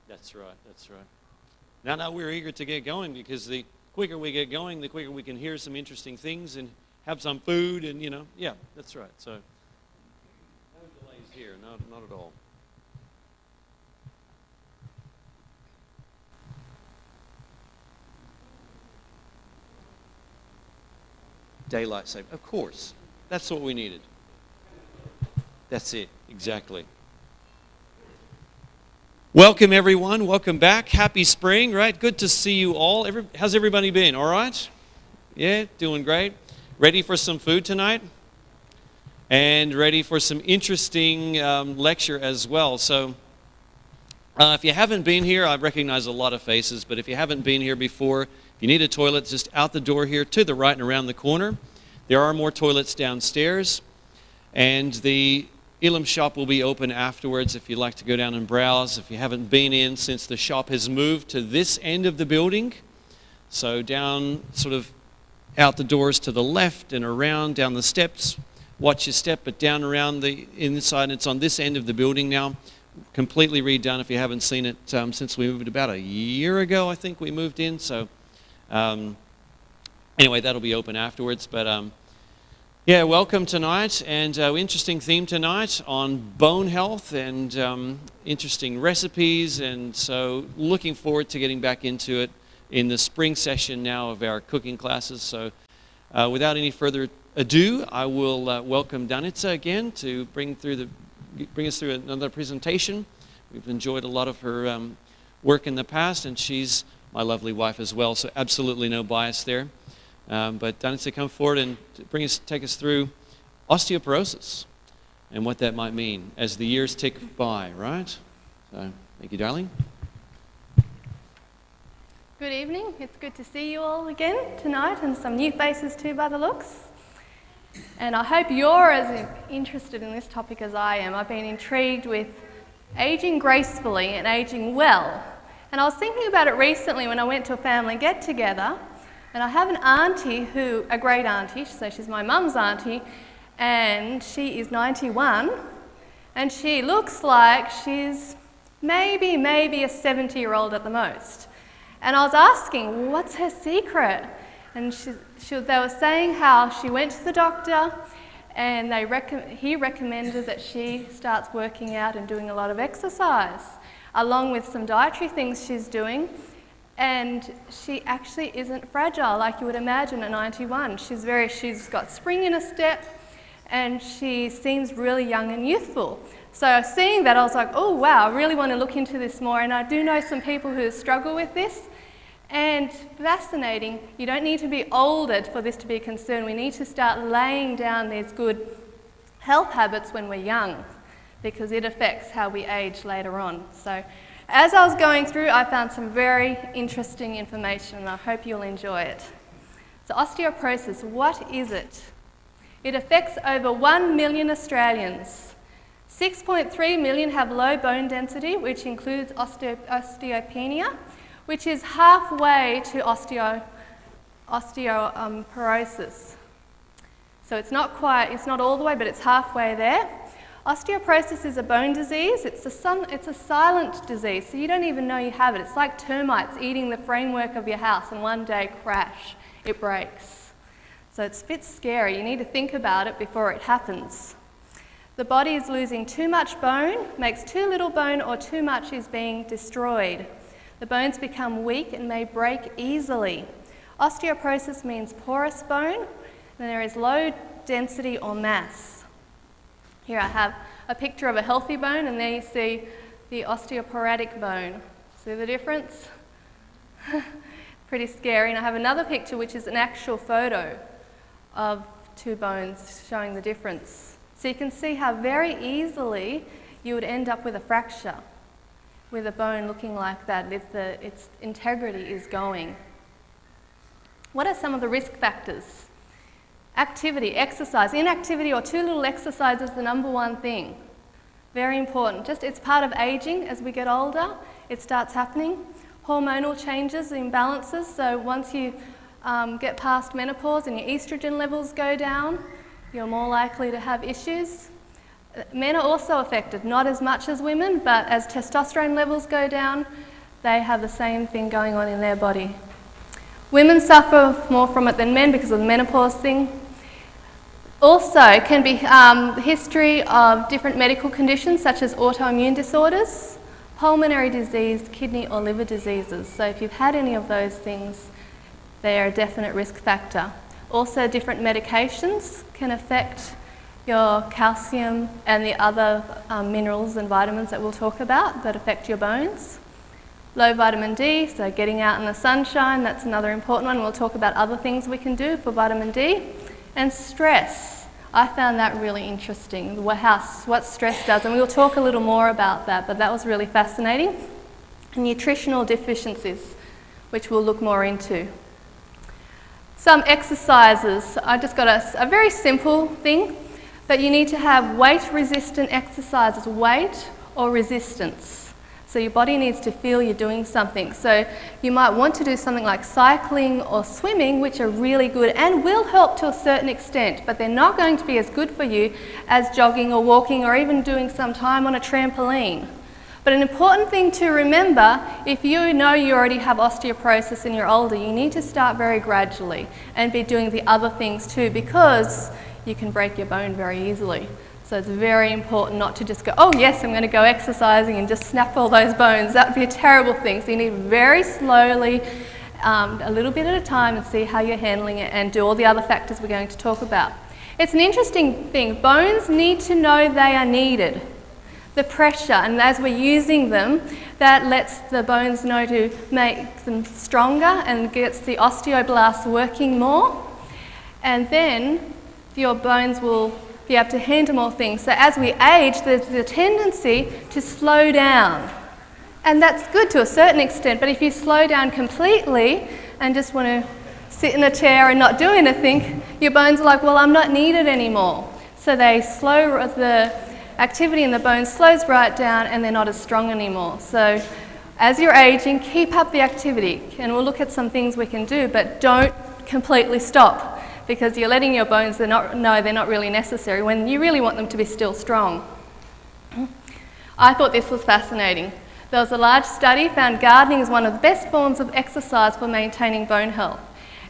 That's right, that's right. Now we're eager to get going because the quicker we get going, the quicker we can hear some interesting things and have some food and, yeah, that's right. So, no delays here, not at all. Daylight saving, of course. That's what we needed. That's it, exactly. Welcome, everyone. Welcome back. Happy spring, right? Good to see you all. How's everybody been? All right? Yeah, doing great. Ready for some food tonight? And ready for some interesting lecture as well. So, if you haven't been here, I recognize a lot of faces, but if you haven't been here before, if you need a toilet, just out the door here to the right and around the corner. There are more toilets downstairs. And the Elim shop will be open afterwards if you'd like to go down and browse. If you haven't been in since the shop has moved to this end of the building, so down sort of out the doors to the left and around, down the steps, watch your step, but down around the inside, it's on this end of the building now, completely redone if you haven't seen it since we moved about a year ago, I think we moved in, so anyway, that'll be open afterwards, but yeah, welcome tonight, and interesting theme tonight on bone health and interesting recipes, and so looking forward to getting back into it in the spring session now of our cooking classes. So without any further ado, I will welcome Danica again to bring us through another presentation. We've enjoyed a lot of her work in the past, and she's my lovely wife as well, so absolutely no bias there. But Danica, come forward and take us through osteoporosis and what that might mean as the years tick by, right? So, thank you, darling. Good evening. It's good to see you all again tonight, and some new faces too by the looks. And I hope you're as interested in this topic as I am. I've been intrigued with aging gracefully and aging well. And I was thinking about it recently when I went to a family get-together. And I have an auntie a great auntie, so she's my mum's auntie, and she is 91, and she looks like she's maybe a 70-year-old at the most. And I was asking, what's her secret? And they were saying how she went to the doctor, and he recommended that she starts working out and doing a lot of exercise, along with some dietary things she's doing. And she actually isn't fragile like you would imagine at 91. She's got spring in her step, and she seems really young and youthful. So seeing that, I was like, oh wow, I really want to look into this more. And I do know some people who struggle with this. And fascinating, you don't need to be older for this to be a concern. We need to start laying down these good health habits when we're young, because it affects how we age later on. So as I was going through, I found some very interesting information, and I hope you'll enjoy it. So osteoporosis, what is it? It affects over 1 million Australians. 6.3 million have low bone density, which includes osteopenia, which is halfway to osteoporosis. So it's not all the way, but it's halfway there. Osteoporosis is a bone disease. It's a silent disease, so you don't even know you have it. It's like termites eating the framework of your house, and one day, crash, it breaks. So it's a bit scary. You need to think about it before it happens. The body is losing too much bone, makes too little bone, or too much is being destroyed. The bones become weak and may break easily. Osteoporosis means porous bone, and there is low density or mass. Here I have a picture of a healthy bone, and there you see the osteoporotic bone. See the difference? Pretty scary. And I have another picture which is an actual photo of two bones showing the difference. So you can see how very easily you would end up with a fracture with a bone looking like that if its integrity is going. What are some of the risk factors? Activity, exercise. Inactivity or too little exercise is the number one thing. Very important. It's part of aging. As we get older, it starts happening. Hormonal changes, imbalances. So once you get past menopause and your estrogen levels go down, you're more likely to have issues. Men are also affected, not as much as women, but as testosterone levels go down, they have the same thing going on in their body. Women suffer more from it than men because of the menopause thing. Also, can be history of different medical conditions such as autoimmune disorders, pulmonary disease, kidney or liver diseases. So if you've had any of those things, they are a definite risk factor. Also, different medications can affect your calcium and the other minerals and vitamins that we'll talk about that affect your bones. Low vitamin D, so getting out in the sunshine, that's another important one. We'll talk about other things we can do for vitamin D. And stress. I found that really interesting, what stress does, and we'll talk a little more about that, but that was really fascinating. And nutritional deficiencies, which we'll look more into. Some exercises. I just got a very simple thing, but you need to have weight-resistant exercises, weight or resistance. So your body needs to feel you're doing something. So you might want to do something like cycling or swimming, which are really good and will help to a certain extent, but they're not going to be as good for you as jogging or walking or even doing some time on a trampoline. But an important thing to remember, if you know you already have osteoporosis and you're older, you need to start very gradually and be doing the other things too, because you can break your bone very easily. So it's very important not to just go, oh yes, I'm going to go exercising and just snap all those bones. That would be a terrible thing. So you need very slowly, a little bit at a time, and see how you're handling it and do all the other factors we're going to talk about. It's an interesting thing. Bones need to know they are needed. The pressure, and as we're using them, that lets the bones know to make them stronger and gets the osteoblasts working more. And then your bones will be able to handle more things. So as we age, there's the tendency to slow down. And that's good to a certain extent, but if you slow down completely and just want to sit in a chair and not do anything, your bones are like, well, I'm not needed anymore. So they slow, the activity in the bones slows right down and they're not as strong anymore. So as you're aging, keep up the activity. And we'll look at some things we can do, but don't completely stop, because you're letting your bones know they're not really necessary when you really want them to be still strong. I thought this was fascinating. There was a large study found gardening is one of the best forms of exercise for maintaining bone health.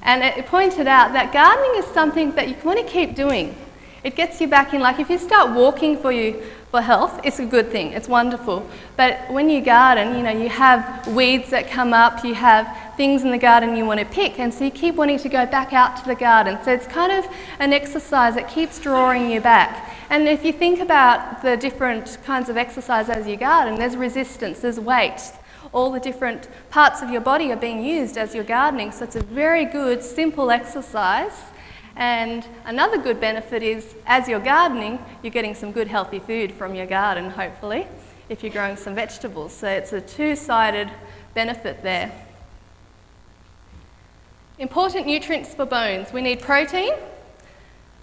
And it pointed out that gardening is something that you want to keep doing. It gets you back in, like if you start walking for health, it's a good thing, it's wonderful. But when you garden, you have weeds that come up, you have things in the garden you want to pick, and so you keep wanting to go back out to the garden. So it's kind of an exercise that keeps drawing you back. And if you think about the different kinds of exercise as you garden, there's resistance, there's weight. All the different parts of your body are being used as you're gardening, so it's a very good, simple exercise. And another good benefit is, as you're gardening, you're getting some good healthy food from your garden, hopefully, if you're growing some vegetables. So it's a two-sided benefit there. Important nutrients for bones. We need protein.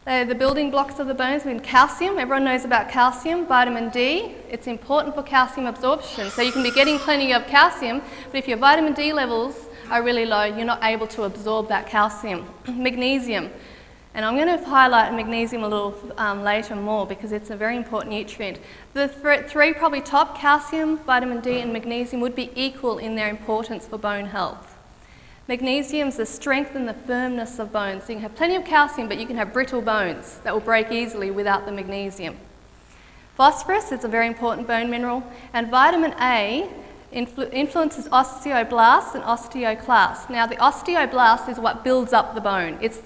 They're the building blocks of the bones. We need calcium. Everyone knows about calcium. Vitamin D. It's important for calcium absorption. So you can be getting plenty of calcium, but if your vitamin D levels are really low, you're not able to absorb that calcium. Magnesium. And I'm going to highlight magnesium a little later more because it's a very important nutrient. The three probably top, calcium, vitamin D and magnesium, would be equal in their importance for bone health. Magnesium is the strength and the firmness of bones. So you can have plenty of calcium, but you can have brittle bones that will break easily without the magnesium. Phosphorus is a very important bone mineral, and vitamin A influences osteoblasts and osteoclasts. Now the osteoblast is what builds up the bone. It's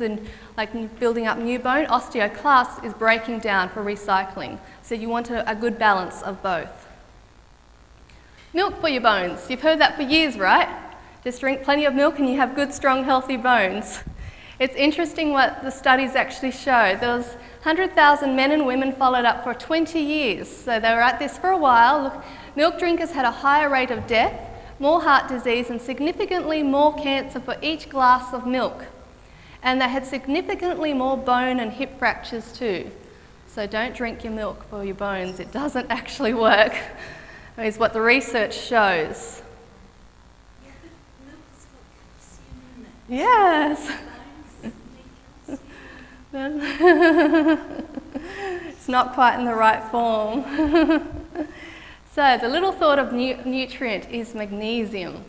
like building up new bone. Osteoclast is breaking down for recycling. So you want a good balance of both. Milk for your bones. You've heard that for years, right? Just drink plenty of milk and you have good, strong, healthy bones. It's interesting what the studies actually show. There was 100,000 men and women followed up for 20 years. So they were at this for a while. Look, milk drinkers had a higher rate of death, more heart disease, and significantly more cancer for each glass of milk. And they had significantly more bone and hip fractures too. So don't drink your milk for your bones. It doesn't actually work, is what the research shows. Yes. It's not quite in the right form. So the little thought of nutrient is magnesium,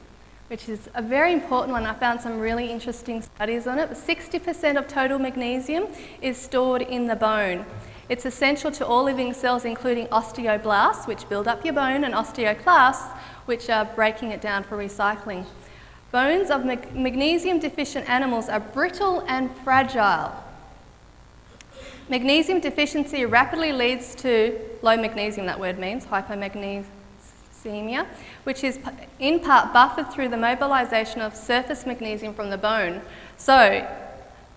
which is a very important one. I found some really interesting studies on it. 60% of total magnesium is stored in the bone. It's essential to all living cells, including osteoblasts, which build up your bone, and osteoclasts, which are breaking it down for recycling. Bones of magnesium-deficient animals are brittle and fragile. Magnesium deficiency rapidly leads to low magnesium, that word means, hypomagnesemia, which is in part buffered through the mobilization of surface magnesium from the bone. So,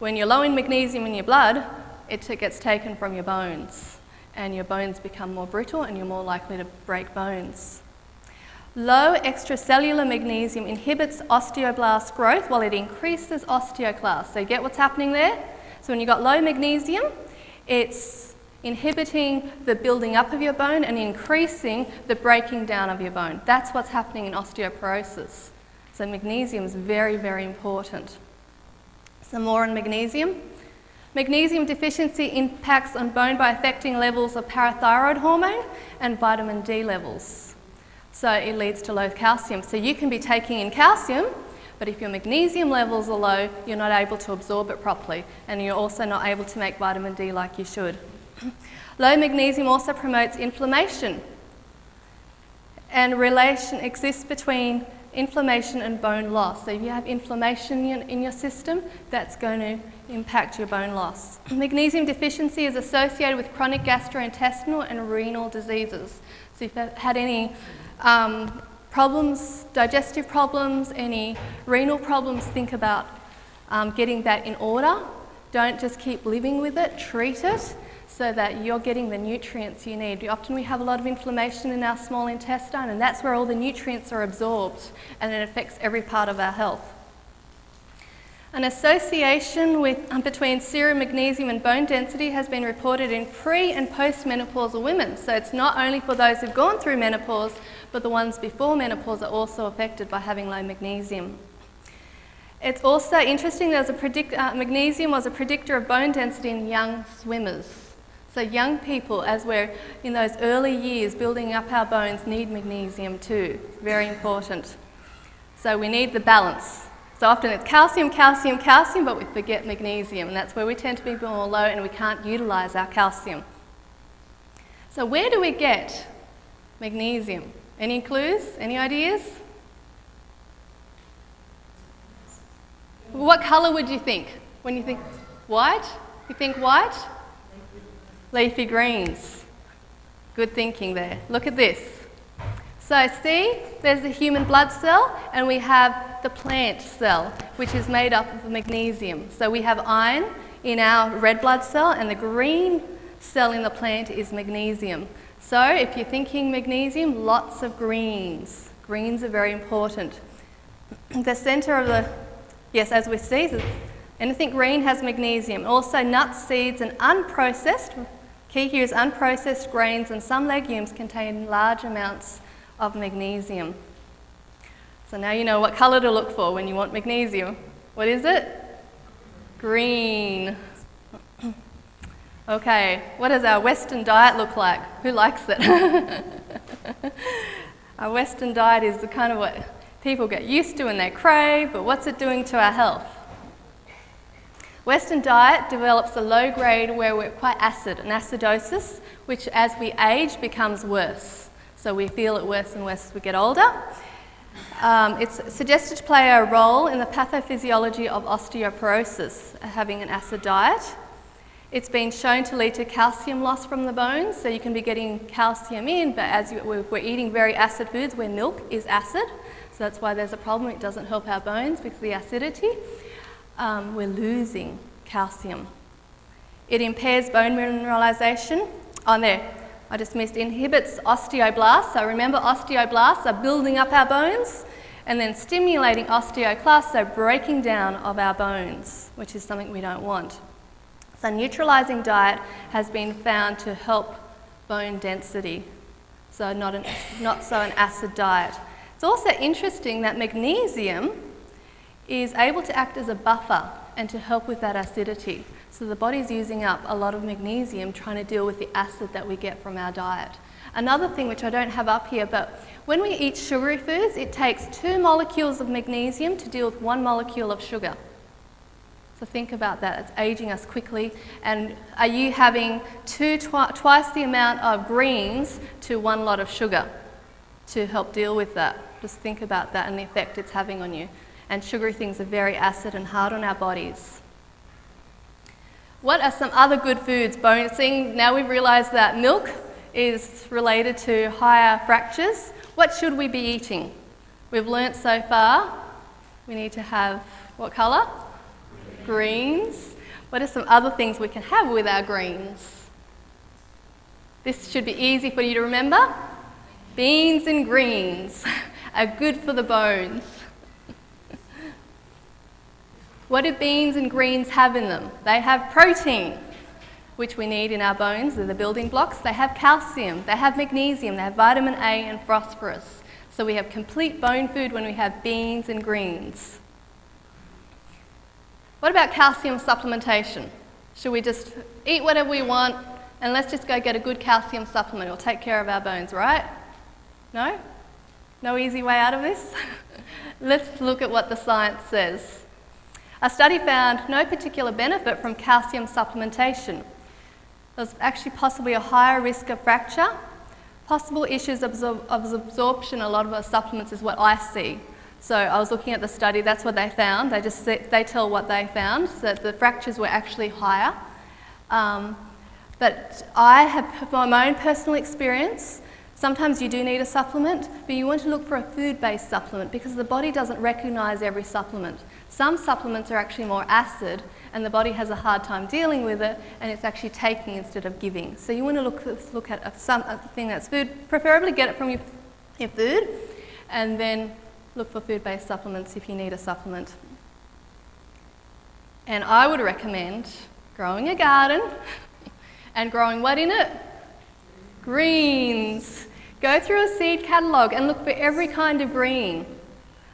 when you're low in magnesium in your blood, it gets taken from your bones, and your bones become more brittle and you're more likely to break bones. Low extracellular magnesium inhibits osteoblast growth while it increases osteoclasts. So you get what's happening there? So when you've got low magnesium, it's inhibiting the building up of your bone and increasing the breaking down of your bone. That's what's happening in osteoporosis. So magnesium is very, very important. Some more on magnesium. Magnesium deficiency impacts on bone by affecting levels of parathyroid hormone and vitamin D levels. So it leads to low calcium. So you can be taking in calcium, but if your magnesium levels are low, you're not able to absorb it properly, and you're also not able to make vitamin D like you should. Low magnesium also promotes inflammation, and relation exists between inflammation and bone loss. So if you have inflammation in your system, that's going to impact your bone loss. Magnesium deficiency is associated with chronic gastrointestinal and renal diseases. So if you've had any problems, digestive problems, any renal problems, think about getting that in order. Don't just keep living with it, treat it so that you're getting the nutrients you need. Often we have a lot of inflammation in our small intestine, and that's where all the nutrients are absorbed, and it affects every part of our health. An association between serum magnesium and bone density has been reported in pre- and post-menopausal women. So it's not only for those who've gone through menopause, but the ones before menopause are also affected by having low magnesium. It's also interesting that magnesium was a predictor of bone density in young swimmers. So young people, as we're in those early years building up our bones, need magnesium too. It's very important. So we need the balance. So often it's calcium, calcium, calcium, but we forget magnesium, and that's where we tend to be more low and we can't utilise our calcium. So where do we get magnesium? Any clues? Any ideas? What colour would you think when you think white? You think white? Leafy greens. Good thinking there. Look at this. So see, there's the human blood cell, and we have the plant cell, which is made up of magnesium. So we have iron in our red blood cell, and the green cell in the plant is magnesium. So if you're thinking magnesium, lots of greens. Greens are very important. The centre of the, yes, as we see, anything green has magnesium. Also nuts, seeds, and unprocessed, key here is unprocessed grains, and some legumes contain large amounts of magnesium. So now you know what colour to look for when you want magnesium. What is it? Green. Okay, what does our Western diet look like? Who likes it? Our Western diet is the kind of what people get used to and they crave, but what's it doing to our health? Western diet develops a low grade where we're quite acid, an acidosis, which as we age becomes worse. So we feel it worse and worse as we get older. It's suggested to play a role in the pathophysiology of osteoporosis, having an acid diet. It's been shown to lead to calcium loss from the bones, so you can be getting calcium in, but as we're eating very acid foods where milk is acid, so that's why there's a problem. It doesn't help our bones because of the acidity. We're losing calcium. It impairs bone mineralization. On there, I just missed, inhibits osteoblasts. So remember, osteoblasts are building up our bones, and then stimulating osteoclasts, so breaking down of our bones, which is something we don't want. So neutralizing diet has been found to help bone density, so not so an acid diet. It's also interesting that magnesium is able to act as a buffer and to help with that acidity. So the body's using up a lot of magnesium trying to deal with the acid that we get from our diet. Another thing which I don't have up here, but when we eat sugary foods, it takes 2 molecules of magnesium to deal with 1 molecule of sugar. So think about that, it's aging us quickly. And are you having twice the amount of greens to 1 lot of sugar to help deal with that? Just think about that and the effect it's having on you. And sugary things are very acid and hard on our bodies. What are some other good foods? Bonusing, now we've realised that milk is related to higher fractures. What should we be eating? We've learnt so far we need to have what colour? Greens. What are some other things we can have with our greens? This should be easy for you to remember. Beans and greens are good for the bones. What do beans and greens have in them? They have protein, which we need in our bones. They're the building blocks. They have calcium, they have magnesium, they have vitamin A and phosphorus. So we have complete bone food when we have beans and greens. What about calcium supplementation? Should we just eat whatever we want and let's just go get a good calcium supplement? It'll take care of our bones, right? No? No easy way out of this? Let's look at what the science says. A study found no particular benefit from calcium supplementation. There's actually possibly a higher risk of fracture, possible issues of absorption. A lot of our supplements is what I see. So I was looking at the study, that's what they found. They tell what they found, so that the fractures were actually higher. But I have, from my own personal experience, sometimes you do need a supplement, but you want to look for a food-based supplement because the body doesn't recognise every supplement. Some supplements are actually more acid and the body has a hard time dealing with it and it's actually taking instead of giving. So you want to look at something that's food, preferably get it from your food, and then look for food-based supplements if you need a supplement. And I would recommend growing a garden and growing what in it? Greens. Go through a seed catalogue and look for every kind of green.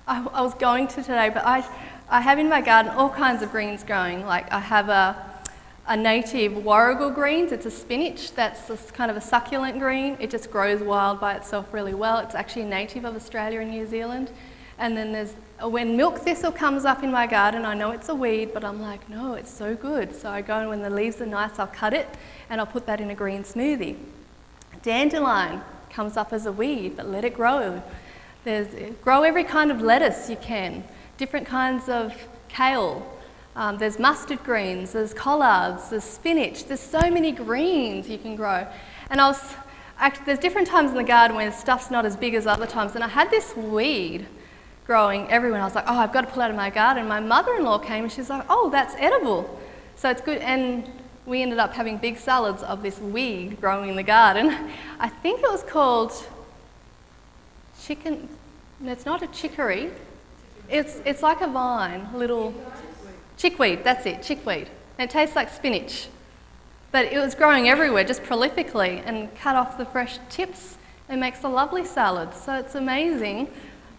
I was going to today, but I have in my garden all kinds of greens growing. Like I have a native warrigal greens. It's a spinach that's kind of a succulent green. It just grows wild by itself really well. It's actually native of Australia and New Zealand. And then there's, when milk thistle comes up in my garden, I know it's a weed, but I'm like, no, it's so good. So I go and when the leaves are nice, I'll cut it and I'll put that in a green smoothie. Dandelion comes up as a weed, but let it grow. Grow every kind of lettuce you can, different kinds of kale. There's mustard greens, there's collards, there's spinach. There's so many greens you can grow. And there's different times in the garden where stuff's not as big as other times. And I had this weed growing everywhere. I was like, oh, I've got to pull it out of my garden. My mother-in-law came and she's like, oh, that's edible. So it's good. And we ended up having big salads of this weed growing in the garden. I think it was called it's not a chicory. It's like a vine, little chickweed, that's it, chickweed. And it tastes like spinach. But it was growing everywhere, just prolifically, and cut off the fresh tips and makes a lovely salad. So it's amazing.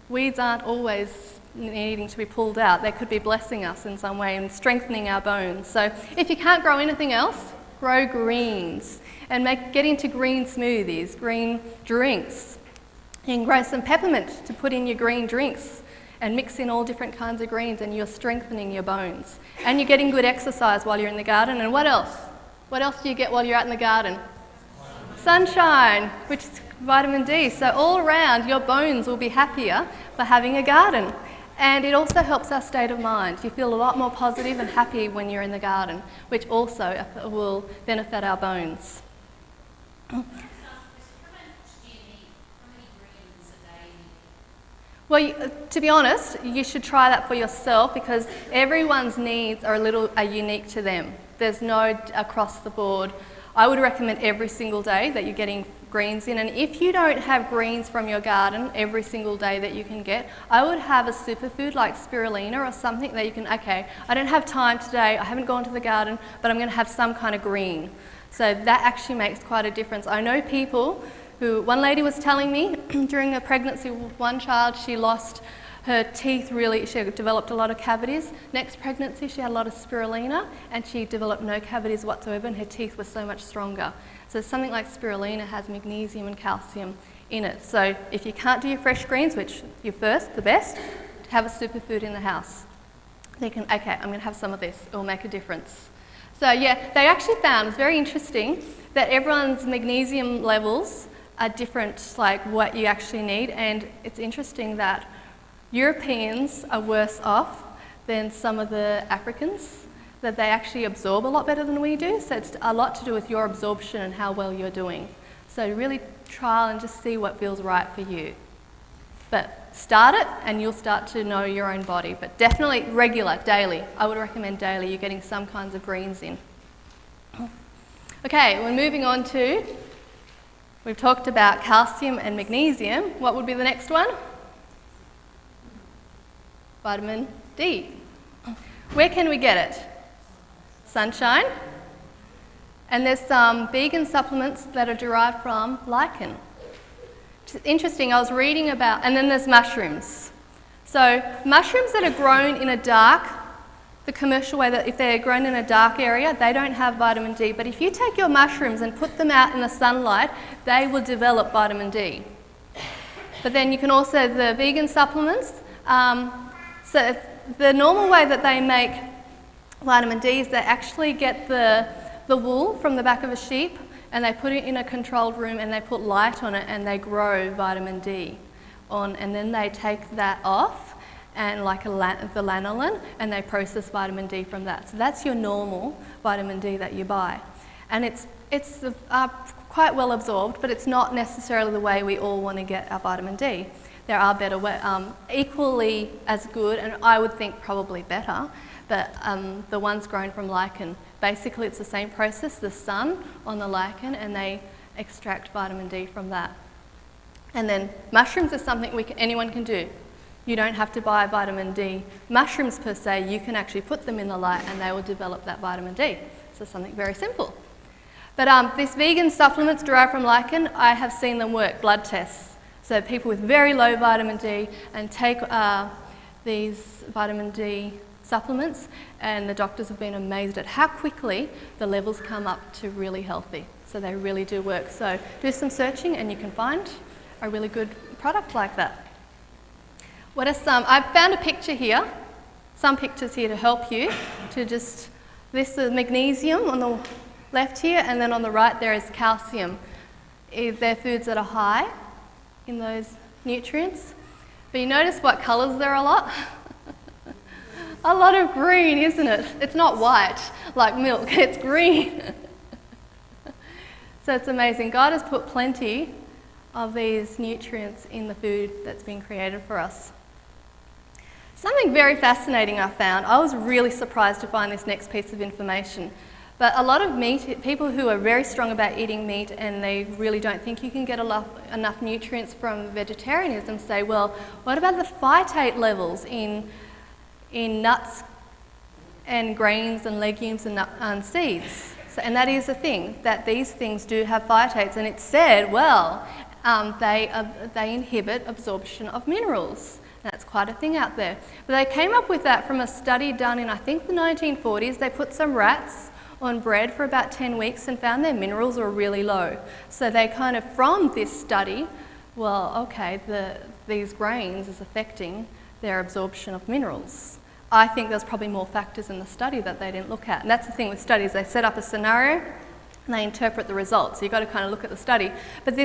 Weeds aren't always needing to be pulled out. They could be blessing us in some way and strengthening our bones. So if you can't grow anything else, grow greens and get into green smoothies, green drinks. You can grow some peppermint to put in your green drinks and mix in all different kinds of greens, and you're strengthening your bones. And you're getting good exercise while you're in the garden. And what else? What else do you get while you're out in the garden? Sunshine, which is vitamin D. So all around, your bones will be happier for having a garden. And it also helps our state of mind. You feel a lot more positive and happy when you're in the garden, which also will benefit our bones. Well, to be honest, you should try that for yourself because everyone's needs are unique to them. There's no across the board. I would recommend every single day that you're getting greens in, and if you don't have greens from your garden every single day that you can get, I would have a superfood like spirulina or something that you can, okay, I don't have time today, I haven't gone to the garden, but I'm going to have some kind of green. So that actually makes quite a difference. I know people one lady was telling me during a pregnancy with one child, she lost Her teeth she developed a lot of cavities. Next pregnancy, she had a lot of spirulina, and she developed no cavities whatsoever, and her teeth were so much stronger. So something like spirulina has magnesium and calcium in it. So if you can't do your fresh greens, which you're the best, have a superfood in the house. Thinking, okay, I'm going to have some of this. It will make a difference. So yeah, they actually found, it's very interesting, that everyone's magnesium levels are different, like what you actually need. And it's interesting that Europeans are worse off than some of the Africans, that they actually absorb a lot better than we do. So it's a lot to do with your absorption and how well you're doing. So really trial and just see what feels right for you. But start it and you'll start to know your own body. But definitely regular, daily. I would recommend daily. You're getting some kinds of greens in. Okay, we're moving on to, we've talked about calcium and magnesium. What would be the next one? Vitamin D. Where can we get it? Sunshine. And there's some vegan supplements that are derived from lichen. Which is interesting, I was reading about, and then there's mushrooms. So mushrooms that are grown in a dark, the commercial way, that if they're grown in a dark area, they don't have vitamin D. But if you take your mushrooms and put them out in the sunlight, they will develop vitamin D. But then you can also, the vegan supplements, so the normal way that they make vitamin D is they actually get the wool from the back of a sheep and they put it in a controlled room and they put light on it and they grow vitamin D and then they take that off and the lanolin and they process vitamin D from that. So that's your normal vitamin D that you buy. And it's quite well absorbed, but it's not necessarily the way we all want to get our vitamin D. There are better ways, equally as good, and I would think probably better, but the ones grown from lichen, basically it's the same process, the sun on the lichen, and they extract vitamin D from that. And then mushrooms is something anyone can do. You don't have to buy vitamin D mushrooms per se, you can actually put them in the light and they will develop that vitamin D. So something very simple. But these vegan supplements derived from lichen, I have seen them work, blood tests. So people with very low vitamin D and take these vitamin D supplements, and the doctors have been amazed at how quickly the levels come up to really healthy. So they really do work. So do some searching and you can find a really good product like that. What are some? I've found a picture here, some pictures here to help you this is magnesium on the left here, and then on the right there is calcium. They're foods that are high in those nutrients. But you notice what colours there are a lot? A lot of green, isn't it? It's not white like milk, it's green. So it's amazing. God has put plenty of these nutrients in the food that's been created for us. Something very fascinating I found. I was really surprised to find this next piece of information. But a lot of people who are very strong about eating meat and they really don't think you can get enough nutrients from vegetarianism say, well, what about the phytate levels in nuts and grains and legumes and seeds? And that is a thing, that these things do have phytates. And it's said, well, they inhibit absorption of minerals. That's quite a thing out there. But they came up with that from a study done in, I think, the 1940s. They put some rats on bread for about 10 weeks and found their minerals were really low. So they kind of, from this study, well, okay, these grains is affecting their absorption of minerals. I think there's probably more factors in the study that they didn't look at. And that's the thing with studies, they set up a scenario and they interpret the results. So you've got to kind of look at the study. But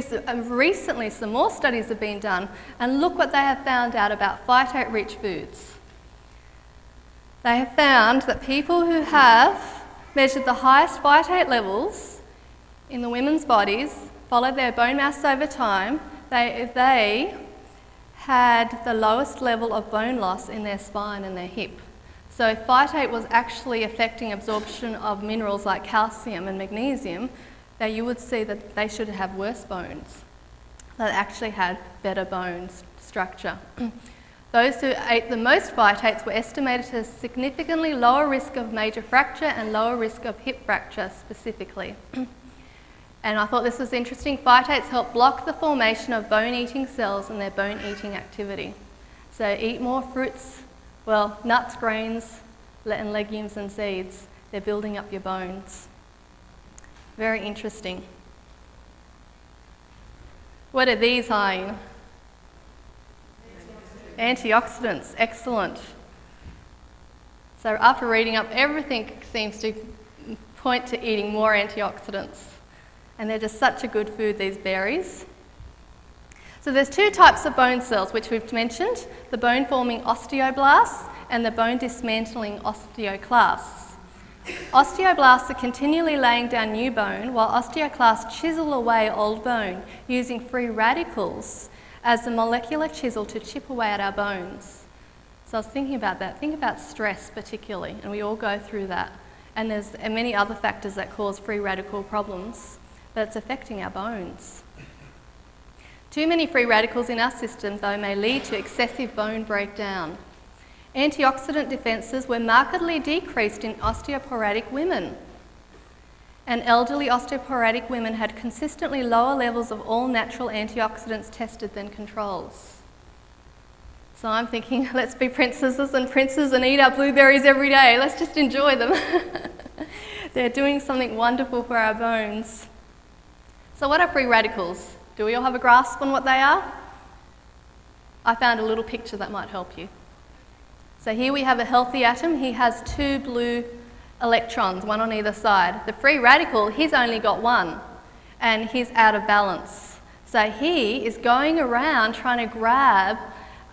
recently some more studies have been done, and look what they have found out about phytate-rich foods. They have found that people who have measured the highest phytate levels in the women's bodies, followed their bone mass over time, they had the lowest level of bone loss in their spine and their hip. So if phytate was actually affecting absorption of minerals like calcium and magnesium, then you would see that they should have worse bones, that actually had better bone structure. Those who ate the most phytates were estimated to have significantly lower risk of major fracture and lower risk of hip fracture specifically. And I thought this was interesting. Phytates help block the formation of bone-eating cells and their bone-eating activity. So eat more fruits, well, nuts, grains, and legumes and seeds. They're building up your bones. Very interesting. What are these high in? Antioxidants, excellent. So after reading up, everything seems to point to eating more antioxidants. And they're just such a good food, these berries. So there's two types of bone cells, which we've mentioned, the bone-forming osteoblasts and the bone-dismantling osteoclasts. Osteoblasts are continually laying down new bone, while osteoclasts chisel away old bone, using free radicals as the molecular chisel to chip away at our bones. So I was thinking about that. Think about stress particularly, and we all go through that. And there's many other factors that cause free radical problems, but it's affecting our bones. Too many free radicals in our system, though, may lead to excessive bone breakdown. Antioxidant defences were markedly decreased in osteoporotic women. And elderly osteoporotic women had consistently lower levels of all natural antioxidants tested than controls. So I'm thinking, let's be princesses and princes and eat our blueberries every day. Let's just enjoy them. They're doing something wonderful for our bones. So what are free radicals? Do we all have a grasp on what they are? I found a little picture that might help you. So here we have a healthy atom. He has two blue electrons, one on either side. The free radical, he's only got one, and he's out of balance. So he is going around trying to grab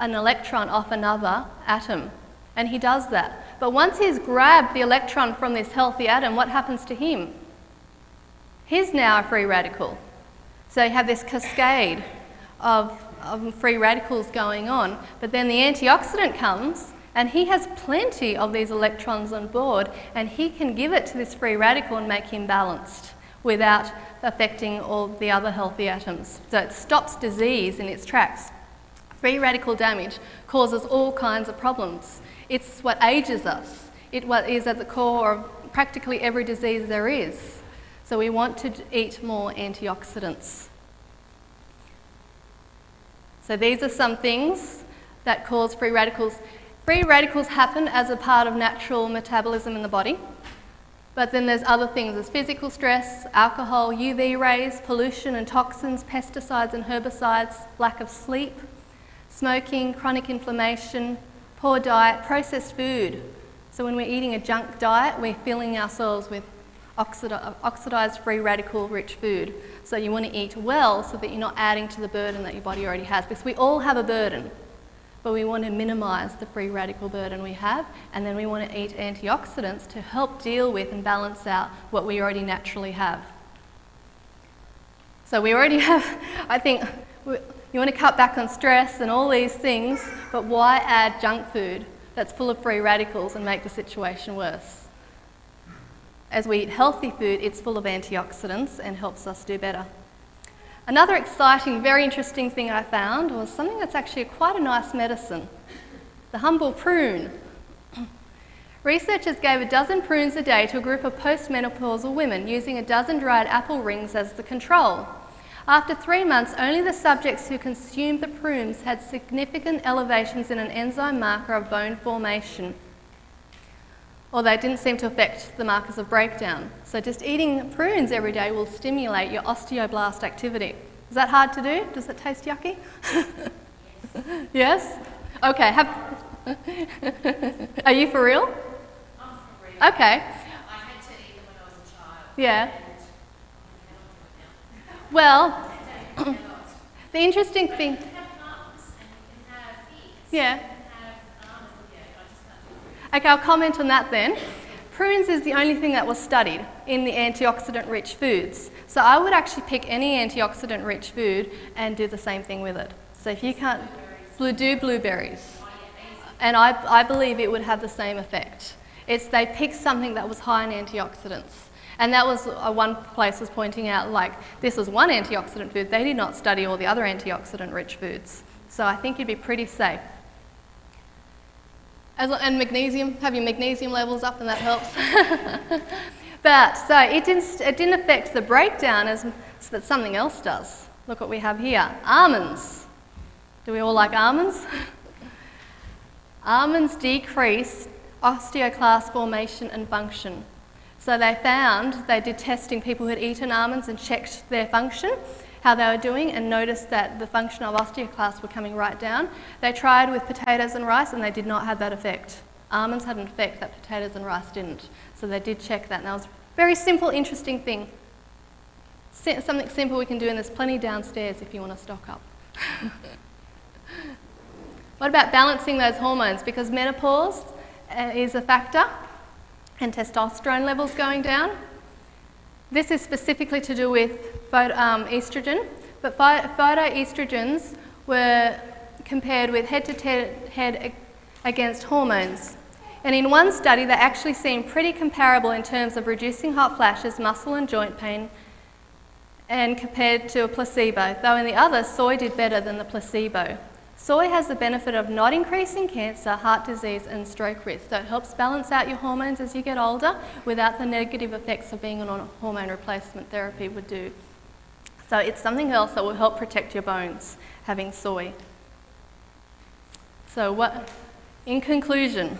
an electron off another atom, and he does that. But once he's grabbed the electron from this healthy atom, what happens to him? He's now a free radical. So you have this cascade of free radicals going on, but then the antioxidant comes, and he has plenty of these electrons on board, and he can give it to this free radical and make him balanced without affecting all the other healthy atoms. So it stops disease in its tracks. Free radical damage causes all kinds of problems. It's what ages us. It what is at the core of practically every disease there is. So we want to eat more antioxidants. So these are some things that cause free radicals. Free radicals happen as a part of natural metabolism in the body, but then there's other things. There's physical stress, alcohol, UV rays, pollution and toxins, pesticides and herbicides, lack of sleep, smoking, chronic inflammation, poor diet, processed food. So when we're eating a junk diet, we're filling ourselves with oxidized free radical rich food. So you want to eat well so that you're not adding to the burden that your body already has, because we all have a burden. But we want to minimise the free radical burden we have, and then we want to eat antioxidants to help deal with and balance out what we already naturally have. So we already have, I think, you want to cut back on stress and all these things, but why add junk food that's full of free radicals and make the situation worse? As we eat healthy food, it's full of antioxidants and helps us do better. Another exciting, very interesting thing I found was something that's actually quite a nice medicine, the humble prune. Researchers gave 12 prunes a day to a group of postmenopausal women using 12 dried apple rings as the control. After 3 months, only the subjects who consumed the prunes had significant elevations in an enzyme marker of bone formation, although it didn't seem to affect the markers of breakdown. So just eating prunes every day will stimulate your osteoblast activity. Is that hard to do? Does it taste yucky? Yes? Okay, are you for real? I'm for real. Okay. I had to eat them when I was a child. Yeah. And Well, I cannot do it now. the interesting thing... You can have plums and you can have figs. Yeah. You can have almonds. Yeah, I just can't do it. Okay, I'll comment on that then. Prunes is the only thing that was studied in the antioxidant-rich foods. So I would actually pick any antioxidant-rich food and do the same thing with it. So if you can't... do blueberries. And I believe it would have the same effect. They picked something that was high in antioxidants. And that was one place was pointing out, like, this was one antioxidant food. They did not study all the other antioxidant-rich foods. So I think you'd be pretty safe. And magnesium, have your magnesium levels up, and that helps. But so it didn't affect the breakdown as that something else does. Look what we have here, almonds. Do we all like almonds? Almonds decrease osteoclast formation and function. So they did testing people who had eaten almonds and checked their function, how they were doing, and noticed that the function of osteoclasts were coming right down. They tried with potatoes and rice and they did not have that effect. Almonds had an effect that potatoes and rice didn't. So they did check that, and that was a very simple, interesting thing. Something simple we can do, and there's plenty downstairs if you want to stock up. What about balancing those hormones? Because menopause is a factor, and testosterone levels going down. This is specifically to do with estrogen, but phytoestrogens were compared with head-to-head against hormones. And in one study, they actually seemed pretty comparable in terms of reducing hot flashes, muscle and joint pain, and compared to a placebo, though in the other, soy did better than the placebo. Soy has the benefit of not increasing cancer, heart disease and stroke risk, so it helps balance out your hormones as you get older without the negative effects of being on hormone replacement therapy would do. So it's something else that will help protect your bones, having soy. So in conclusion,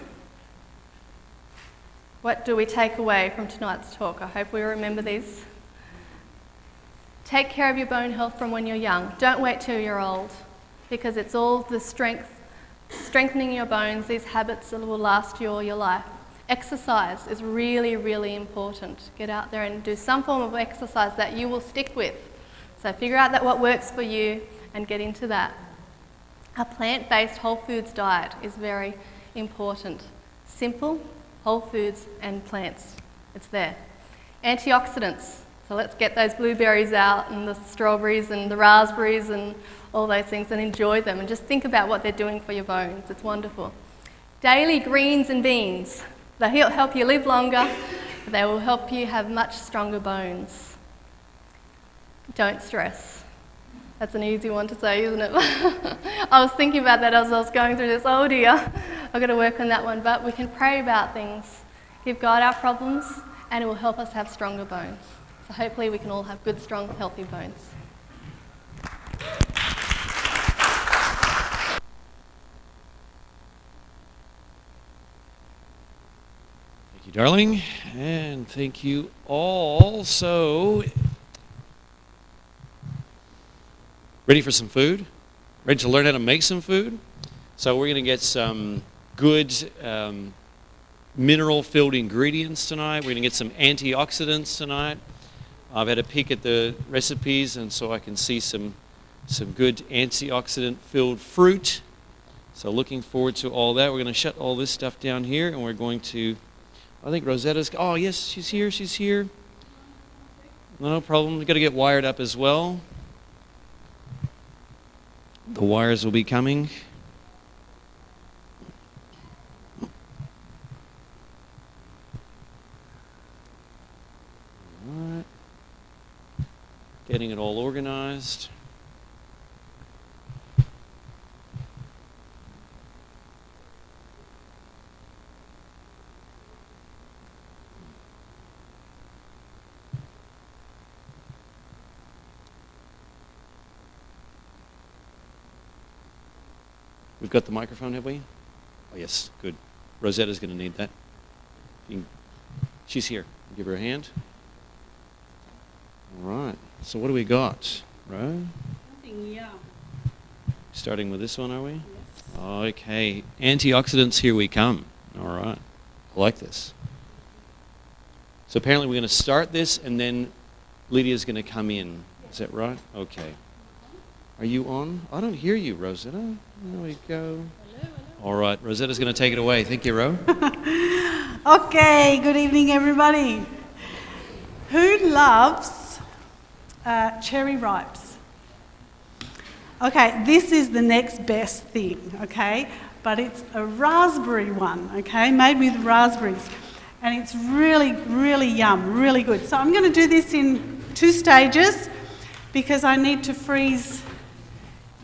what do we take away from tonight's talk? I hope we remember these. Take care of your bone health from when you're young. Don't wait till you're old, because it's all the strengthening your bones. These habits that will last you all your life. Exercise is really, really important. Get out there and do some form of exercise that you will stick with. So figure out what works for you and get into that. A plant-based whole foods diet is very important. Simple, whole foods and plants. It's there. Antioxidants. So let's get those blueberries out and the strawberries and the raspberries and all those things and enjoy them and just think about what they're doing for your bones. It's wonderful. Daily greens and beans. They'll help you live longer, but they will help you have much stronger bones. Don't stress. That's an easy one to say, isn't it? I was thinking about that as I was going through this. Oh dear, I've got to work on that one. But we can pray about things, give God our problems, and it will help us have stronger bones. So hopefully we can all have good, strong, healthy bones. Thank you, darling, and thank you all. So, ready for some food? Ready to learn how to make some food? So we're going to get some good mineral-filled ingredients tonight. We're going to get some antioxidants tonight. I've had a peek at the recipes, and so I can see some good antioxidant-filled fruit. So looking forward to all that. We're going to shut all this stuff down here, and we're going to, I think Rosetta's, oh yes, she's here. No problem. We've got to get wired up as well. The wires will be coming. All right. Getting it all organized. We've got the microphone, have we? Oh, yes, good. Rosetta's going to need that. She's here. Give her a hand. All right. So what do we got, Ro? Yeah. Starting with this one, are we? Yes. Okay. Antioxidants, here we come. All right. I like this. So apparently we're going to start this, and then Lydia's going to come in. Is that right? Okay. Are you on? I don't hear you, Rosetta. There we go. Hello. All right. Rosetta's going to take it away. Thank you, Ro. Okay, good evening, everybody. Who loves cherry ripes? Okay, this is the next best thing, okay? But it's a raspberry one, okay, made with raspberries. And it's really, really yum, really good. So I'm going to do this in 2 stages because I need to freeze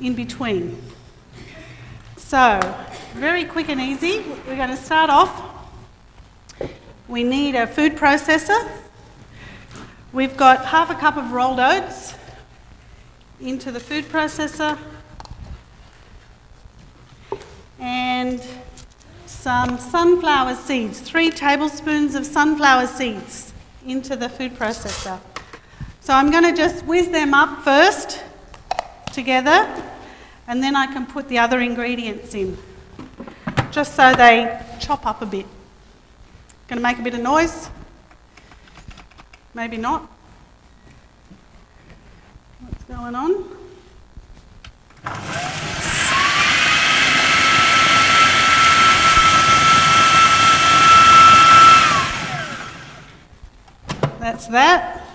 in between. So, very quick and easy. We're going to start off. We need a food processor. We've got half a cup of rolled oats into the food processor. And some sunflower seeds, 3 tablespoons of sunflower seeds into the food processor. So I'm going to just whiz them up first together, and then I can put the other ingredients in, just so they chop up a bit. Going to make a bit of noise? Maybe not. What's going on? That's that.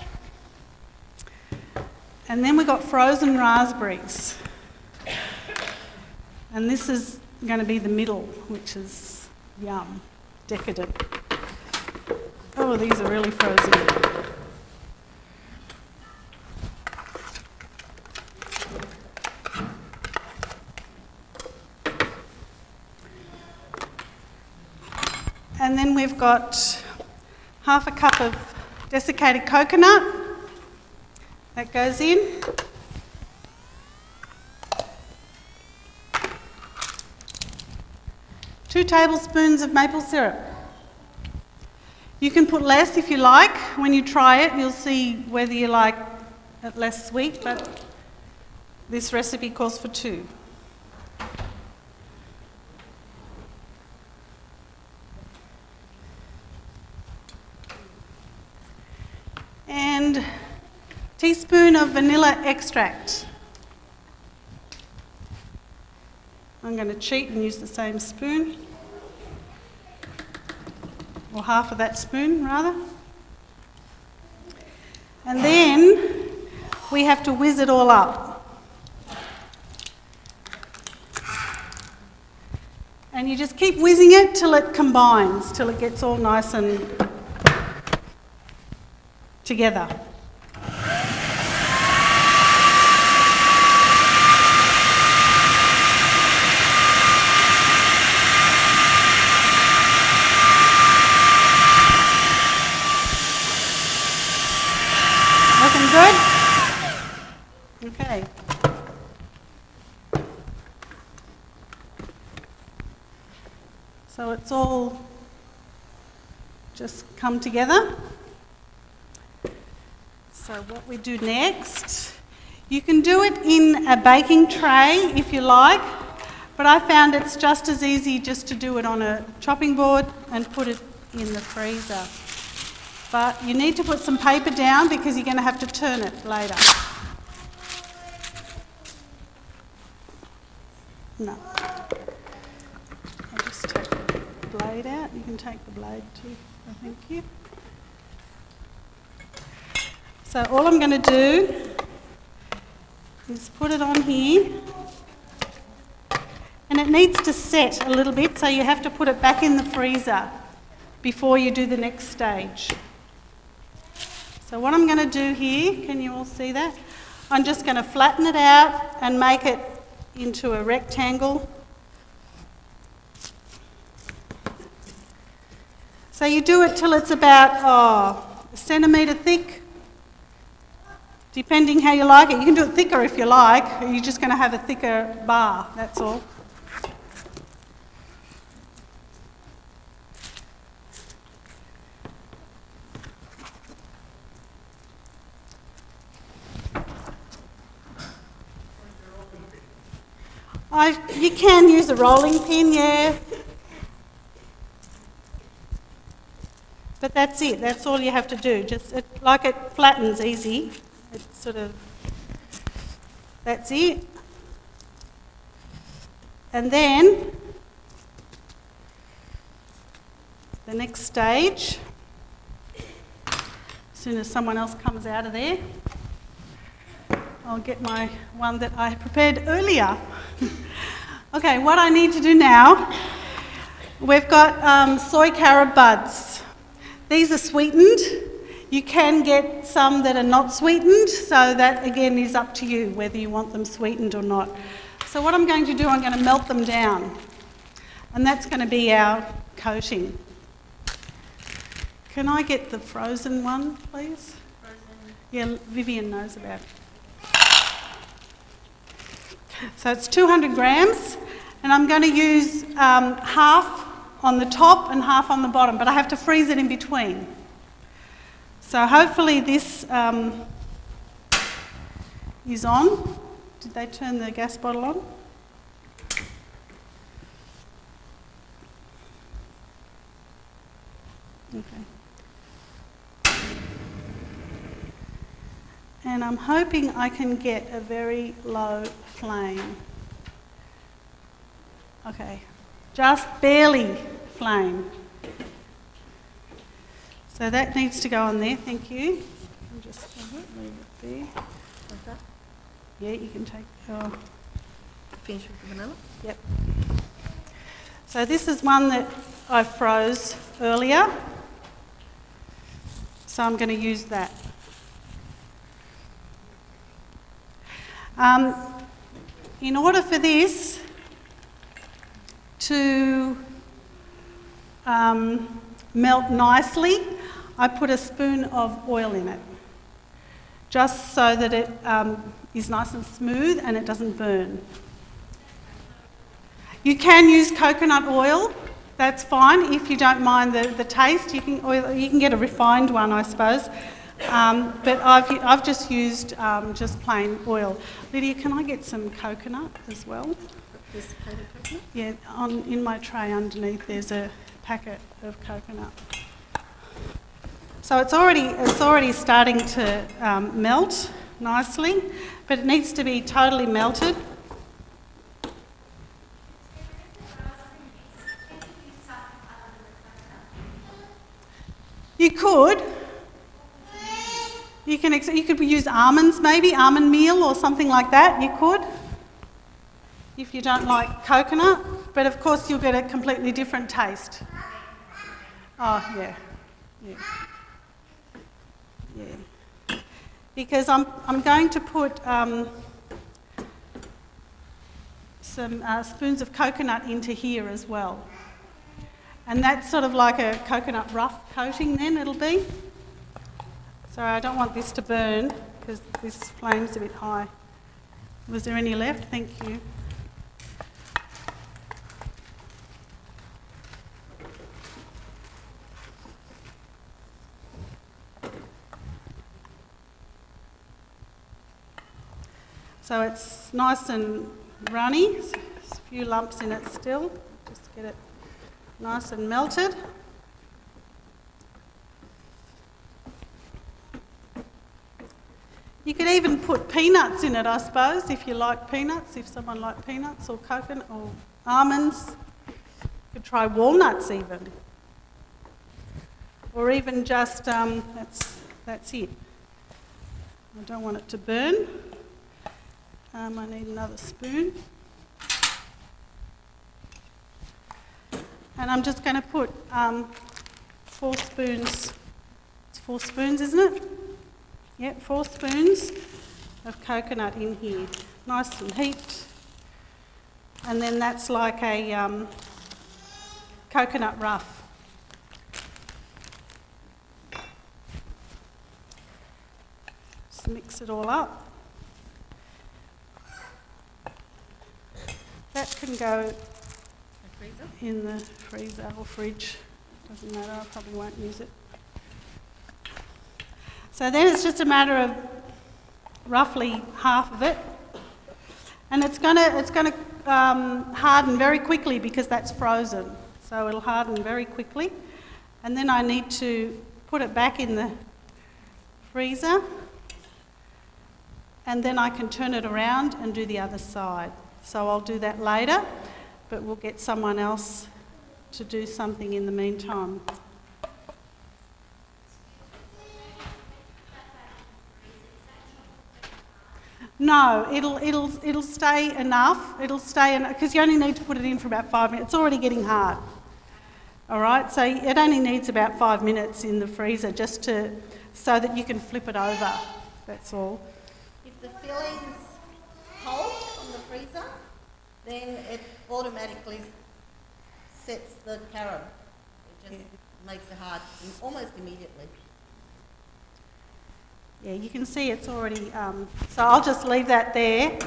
And then we've got frozen raspberries. And this is going to be the middle, which is yum, decadent. Oh, these are really frozen. And then we've got half a cup of desiccated coconut. That goes in. Two tablespoons of maple syrup. You can put less if you like. When you try it, you'll see whether you like it less sweet, but this recipe calls for 2. And teaspoon of vanilla extract. I'm going to cheat and use the same spoon, or half of that spoon rather. And then we have to whiz it all up. And you just keep whizzing it till it combines, till it gets all nice and together. Looking good? Okay. So it's all just come together. So what we do next, you can do it in a baking tray if you like, but I found it's just as easy just to do it on a chopping board and put it in the freezer. But you need to put some paper down because you're going to have to turn it later. No. I'll just take the blade out. You can take the blade too. Thank you. So all I'm going to do is put it on here, and it needs to set a little bit, so you have to put it back in the freezer before you do the next stage. So what I'm going to do here, can you all see that? I'm just going to flatten it out and make it into a rectangle. So you do it till it's about a centimetre thick, depending how you like it. You can do it thicker if you like. You're just going to have a thicker bar, that's all. You can use a rolling pin, yeah. But that's it, that's all you have to do. Just like it flattens easy. It's sort of, that's it. And then the next stage, as soon as someone else comes out of there, I'll get my one that I prepared earlier. Okay, what I need to do now, we've got soy carob buds. These are sweetened. You can get some that are not sweetened, so that again is up to you whether you want them sweetened or not. So what I'm going to do, I'm going to melt them down, and that's going to be our coating. Can I get the frozen one, please? Frozen. Yeah, Vivian knows about it. So it's 200 grams, and I'm going to use half on the top and half on the bottom, but I have to freeze it in between. So hopefully this is on. Did they turn the gas bottle on? Okay. And I'm hoping I can get a very low flame. Okay, just barely flame. So that needs to go on there, thank you. I'll just leave it there. Like that? Yeah, you can take your... Finish with the vanilla? Yep. So this is one that I froze earlier. So I'm going to use that. In order for this to melt nicely, I put a spoon of oil in it, just so that it is nice and smooth and it doesn't burn. You can use coconut oil, that's fine if you don't mind the taste. You can get a refined one, I suppose. But I've just used just plain oil. Lydia, can I get some coconut as well? This kind of coconut? Yeah, in my tray underneath there's a packet of coconut. So it's already starting to melt nicely, but it needs to be totally melted. You could. You could use almonds, maybe almond meal or something like that. You could, if you don't like coconut. But of course, you'll get a completely different taste. Oh yeah. Because I'm going to put some spoons of coconut into here as well. And that's sort of like a coconut rough coating then it'll be. So I don't want this to burn because this flame's a bit high. Was there any left? Thank you. So it's nice and runny. There's a few lumps in it still. Just get it nice and melted. You could even put peanuts in it, I suppose, if you like peanuts, if someone likes peanuts or coconut or almonds. You could try walnuts even. Or even just, that's it. I don't want it to burn. I need another spoon. And I'm just going to put 4 spoons. It's 4 spoons, isn't it? Yep, 4 spoons of coconut in here. Nice and heaped. And then that's like a coconut rough. Just mix it all up. That can go in the freezer or fridge. Doesn't matter, I probably won't use it. So then it's just a matter of roughly half of it. And it's going to harden very quickly because that's frozen. So it'll harden very quickly. And then I need to put it back in the freezer. And then I can turn it around and do the other side. So I'll do that later, but we'll get someone else to do something in the meantime. No, it'll stay enough. It'll stay enough because you only need to put it in for about 5 minutes. It's already getting hard. All right, so it only needs about 5 minutes in the freezer just so that you can flip it over. That's all. If the filling's cold from the freezer, then it automatically sets the carob. It just makes it hard almost immediately. Yeah, you can see it's already, so I'll just leave that there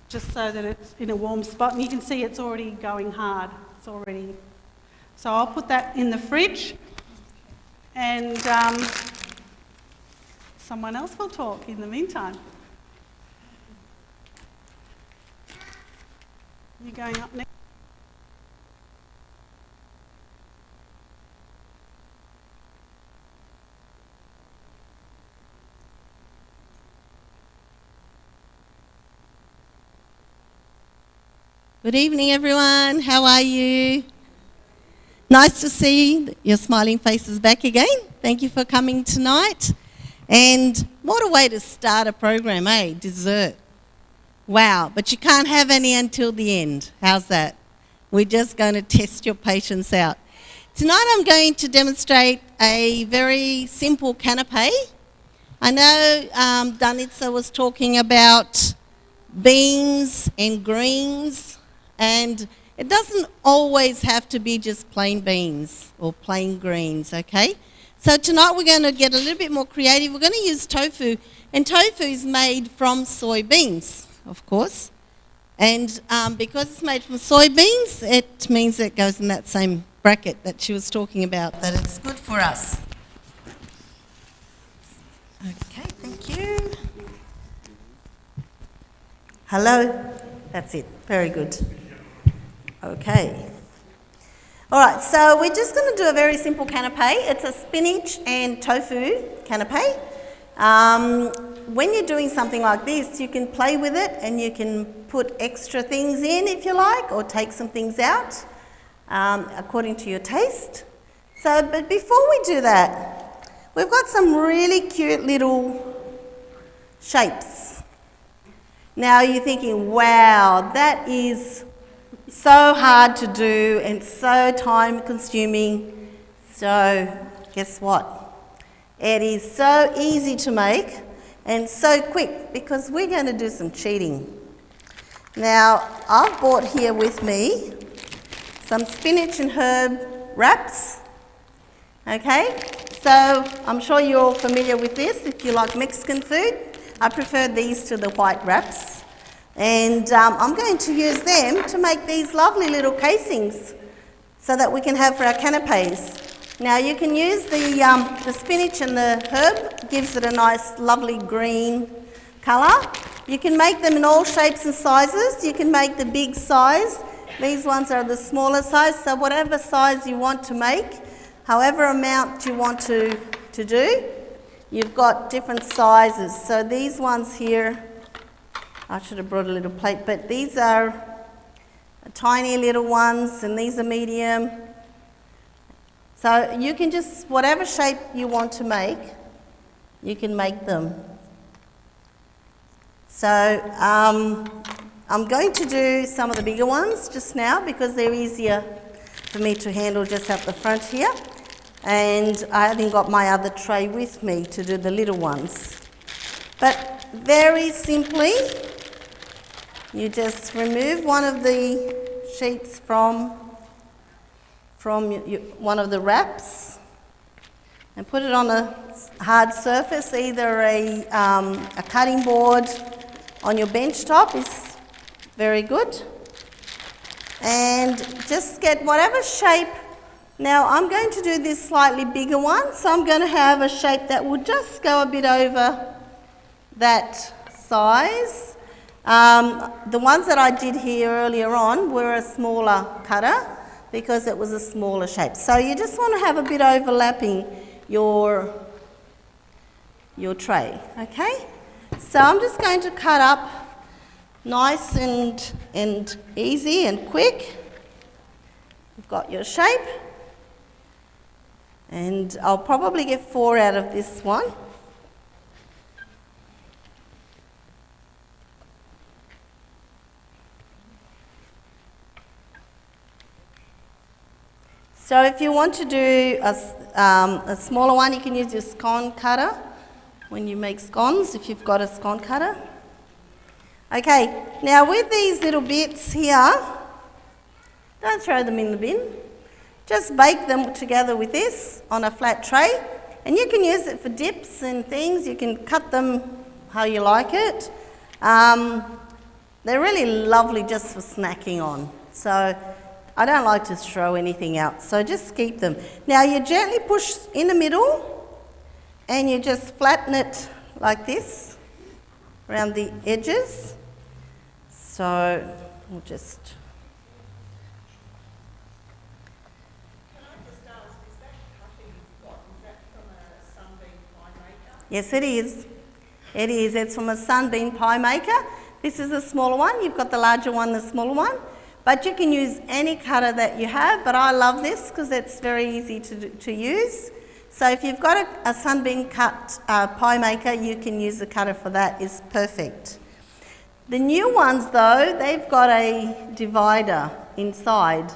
just so that it's in a warm spot, and you can see it's already going hard. It's already So I'll put that in the fridge, and someone else will talk in the meantime. You going up next? Good evening, everyone. How are you? Nice to see your smiling faces back again. Thank you for coming tonight. And what a way to start a program, eh? Dessert. Wow, but you can't have any until the end. How's that? We're just going to test your patience out. Tonight I'm going to demonstrate a very simple canapé. I know Danitza was talking about beans and greens, and it doesn't always have to be just plain beans or plain greens, okay? So tonight we're going to get a little bit more creative. We're going to use tofu, and tofu is made from soybeans, of course. And because it's made from soybeans, it means it goes in that same bracket that she was talking about, that it's good for us. Okay, thank you. Hello? That's it. Very good. Okay. All right, so we're just going to do a very simple canapé. It's a spinach and tofu canapé. When you're doing something like this, you can play with it and you can put extra things in if you like, or take some things out according to your taste. But before we do that, we've got some really cute little shapes. Now you're thinking, wow, that is so hard to do and so time consuming. So guess what? It is so easy to make and so quick, because we're going to do some cheating. Now I've brought here with me some spinach and herb wraps. Okay, so I'm sure you're all familiar with this if you like Mexican food. I prefer these to the white wraps. And I'm going to use them to make these lovely little casings so that we can have for our canapes. Now you can use the spinach and the herb, gives it a nice lovely green colour. You can make them in all shapes and sizes. You can make the big size. These ones are the smaller size, so whatever size you want to make, however amount you want to do, you've got different sizes. So these ones here, I should have brought a little plate, but these are tiny little ones, and these are medium. So you can just, whatever shape you want to make, you can make them. So I'm going to do some of the bigger ones just now because they're easier for me to handle just at the front here. And I haven't got my other tray with me to do the little ones. But very simply, you just remove one of the sheets from one of the wraps and put it on a hard surface, either a cutting board on your bench top is very good. And just get whatever shape. Now I'm going to do this slightly bigger one, so I'm going to have a shape that will just go a bit over that size. The ones that I did here earlier on were a smaller cutter because it was a smaller shape. So you just want to have a bit overlapping your tray, okay? So I'm just going to cut up nice and easy and quick. You've got your shape. And I'll probably get 4 out of this one. So if you want to do a smaller one, you can use your scone cutter when you make scones, if you've got a scone cutter. Okay, now with these little bits here, don't throw them in the bin. Just bake them together with this on a flat tray, and you can use it for dips and things. You can cut them how you like it. They're really lovely just for snacking on. So I don't like to throw anything out, so just keep them. Now you gently push in the middle and you just flatten it like this around the edges. So we'll just... Yes, it is. It is. It's from a sunbeam pie maker. This is the smaller one. You've got the larger one, the smaller one. But you can use any cutter that you have. But I love this because it's very easy to use. So if you've got a sunbeam cut pie maker, you can use the cutter for that. It's perfect. The new ones, though, they've got a divider inside.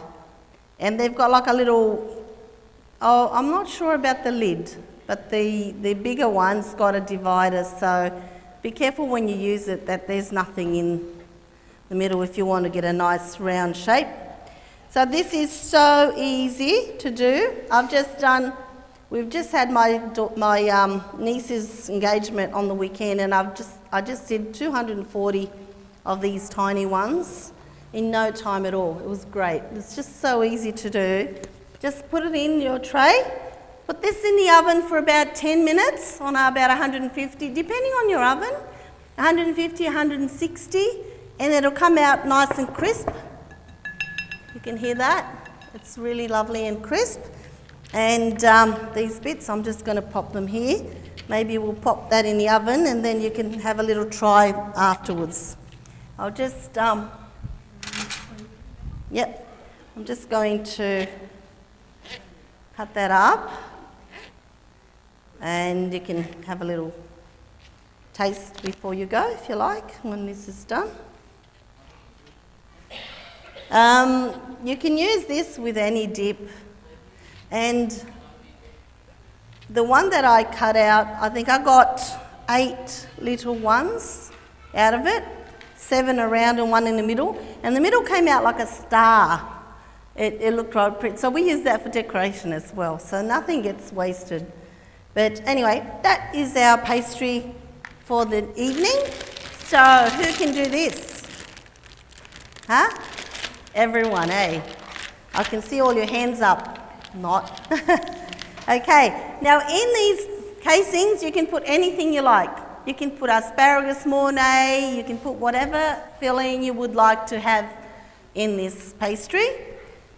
And they've got like a little... Oh, I'm not sure about the lid. But the bigger one's got a divider, so be careful when you use it that there's nothing in the middle if you want to get a nice round shape. So this is so easy to do. We've just had my niece's engagement on the weekend, and I just did 240 of these tiny ones in no time at all. It was great. It's just so easy to do. Just put it in your tray. Put this in the oven for about 10 minutes on about 150, depending on your oven, 150, 160, and it'll come out nice and crisp. You can hear that. It's really lovely and crisp. And these bits, I'm just going to pop them here. Maybe we'll pop that in the oven and then you can have a little try afterwards. I'll just, I'm just going to cut that up. And you can have a little taste before you go, if you like, when this is done. You can use this with any dip. And the one that I cut out, I think I got 8 little ones out of it, 7 around and 1 in the middle. And the middle came out like a star. It looked right pretty. So we use that for decoration as well, so nothing gets wasted. But anyway, that is our pastry for the evening. So who can do this? Huh? Everyone, eh? I can see all your hands up. Not. Okay, now in these casings you can put anything you like. You can put asparagus mornay, you can put whatever filling you would like to have in this pastry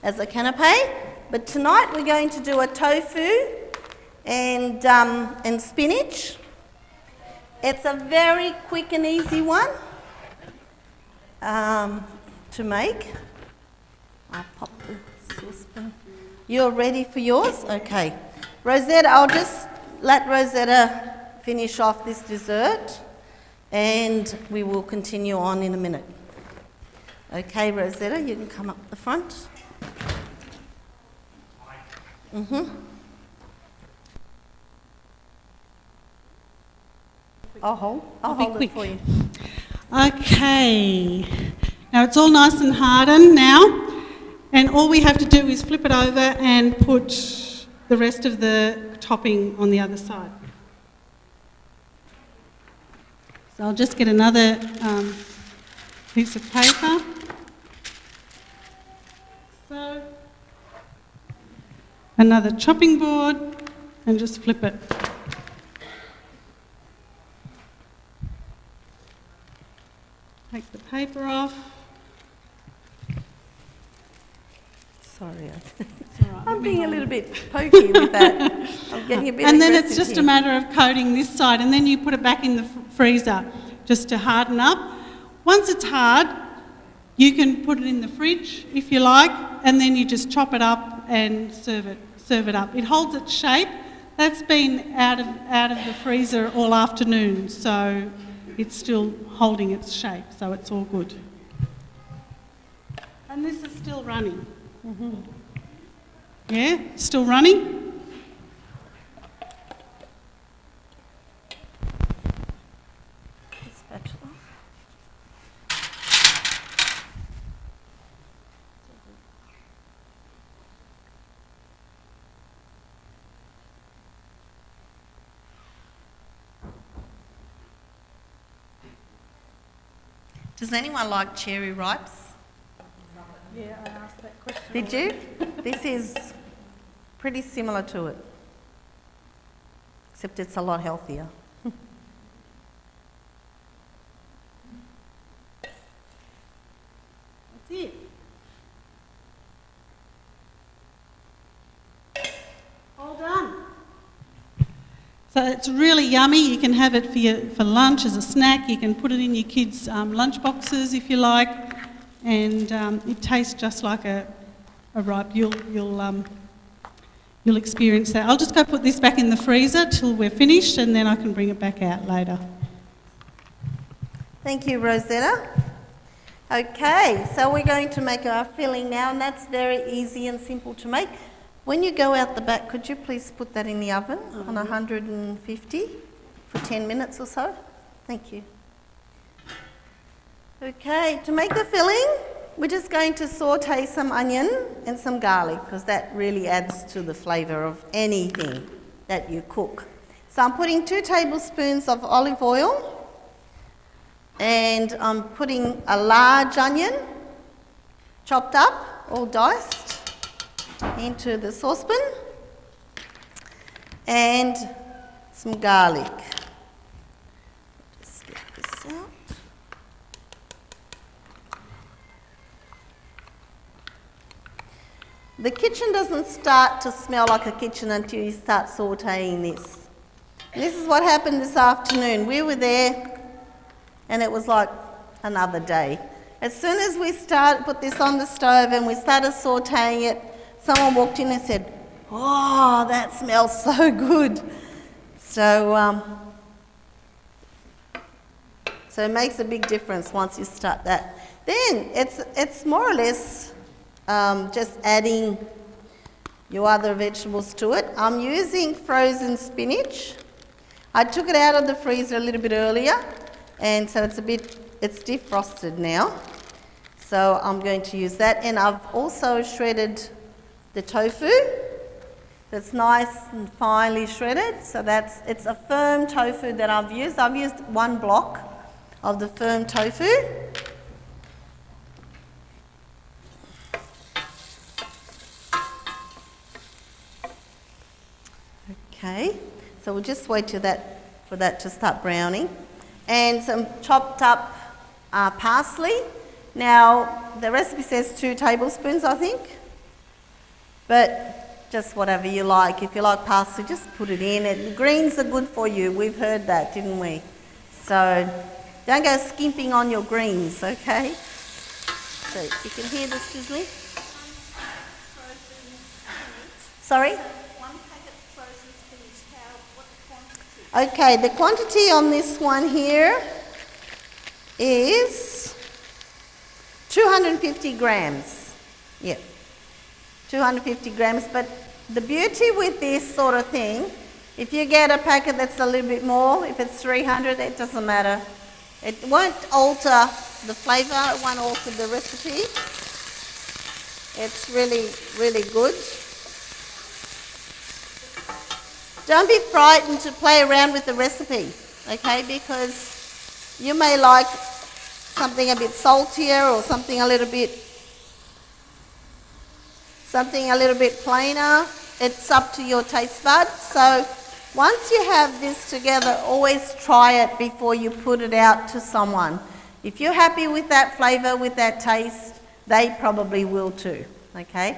as a canapé. But tonight we're going to do a tofu and spinach. It's a very quick and easy one to make. I'll pop the saucepan. You're ready for yours? Okay. Rosetta, I'll just let Rosetta finish off this dessert and we will continue on in a minute. Okay, Rosetta, you can come up the front. I'll hold it for you. Okay, now it's all nice and hardened now, and all we have to do is flip it over and put the rest of the topping on the other side. So I'll just get another piece of paper. So, another chopping board, and just flip it. Take the paper off. Sorry, It's all right, I'm being a little bit pokey with that. I'm getting a bit And then it's aggressive just here. a matter of coating this side, and then you put it back in the freezer just to harden up. Once it's hard, you can put it in the fridge if you like, and then you just chop it up and serve it up. It holds its shape. That's been out of the freezer all afternoon, so it's still holding its shape, so it's all good. And this is still running. Yeah, still running. Spatula. Does anyone like cherry ripes? Yeah, I asked that question Did you? This is pretty similar to it, except it's a lot healthier. That's it. All done. So it's really yummy. You can have it for lunch as a snack. You can put it in your kids' lunch boxes if you like, and it tastes just like a ripe. You'll experience that. I'll just go put this back in the freezer till we're finished, and then I can bring it back out later. Thank you, Rosetta. Okay, so we're going to make our filling now, and that's very easy and simple to make. When you go out the back, could you please put that in the oven on 150 for 10 minutes or so? Thank you. Okay, to make the filling, we're just going to saute some onion and some garlic because that really adds to the flavour of anything that you cook. So I'm putting 2 tablespoons of olive oil, and I'm putting a large onion, chopped up, all diced, into the saucepan, and some garlic. Just get this out. The kitchen doesn't start to smell like a kitchen until you start sauteing this. And this is what happened this afternoon. We were there and it was like another day. As soon as we put this on the stove and we started sauteing it, someone walked in and said, "Oh, that smells so good." So it makes a big difference once you start that. Then it's more or less just adding your other vegetables to it. I'm using frozen spinach. I took it out of the freezer a little bit earlier, and so it's defrosted now. So I'm going to use that, and I've also shredded the tofu. That's nice and finely shredded. So it's a firm tofu that I've used. I've used 1 block of the firm tofu. Okay, so we'll just wait for that to start browning. And some chopped up parsley. Now, the recipe says 2 tablespoons, I think. But just whatever you like. If you like parsley, just put it in. And greens are good for you. We've heard that, didn't we? So don't go skimping on your greens, okay? So you can hear the sizzling. Sorry? Okay, the quantity on this one here is 250 grams. Yeah, 250 grams. But the beauty with this sort of thing, if you get a packet that's a little bit more, if it's 300, it doesn't matter. It won't alter the flavour, it won't alter the recipe. It's really, really good. Don't be frightened to play around with the recipe, okay, because you may like something a bit saltier or something a little bit plainer. It's up to your taste bud. So once you have this together, always try it before you put it out to someone. If you're happy with that flavour, with that taste, they probably will too, okay?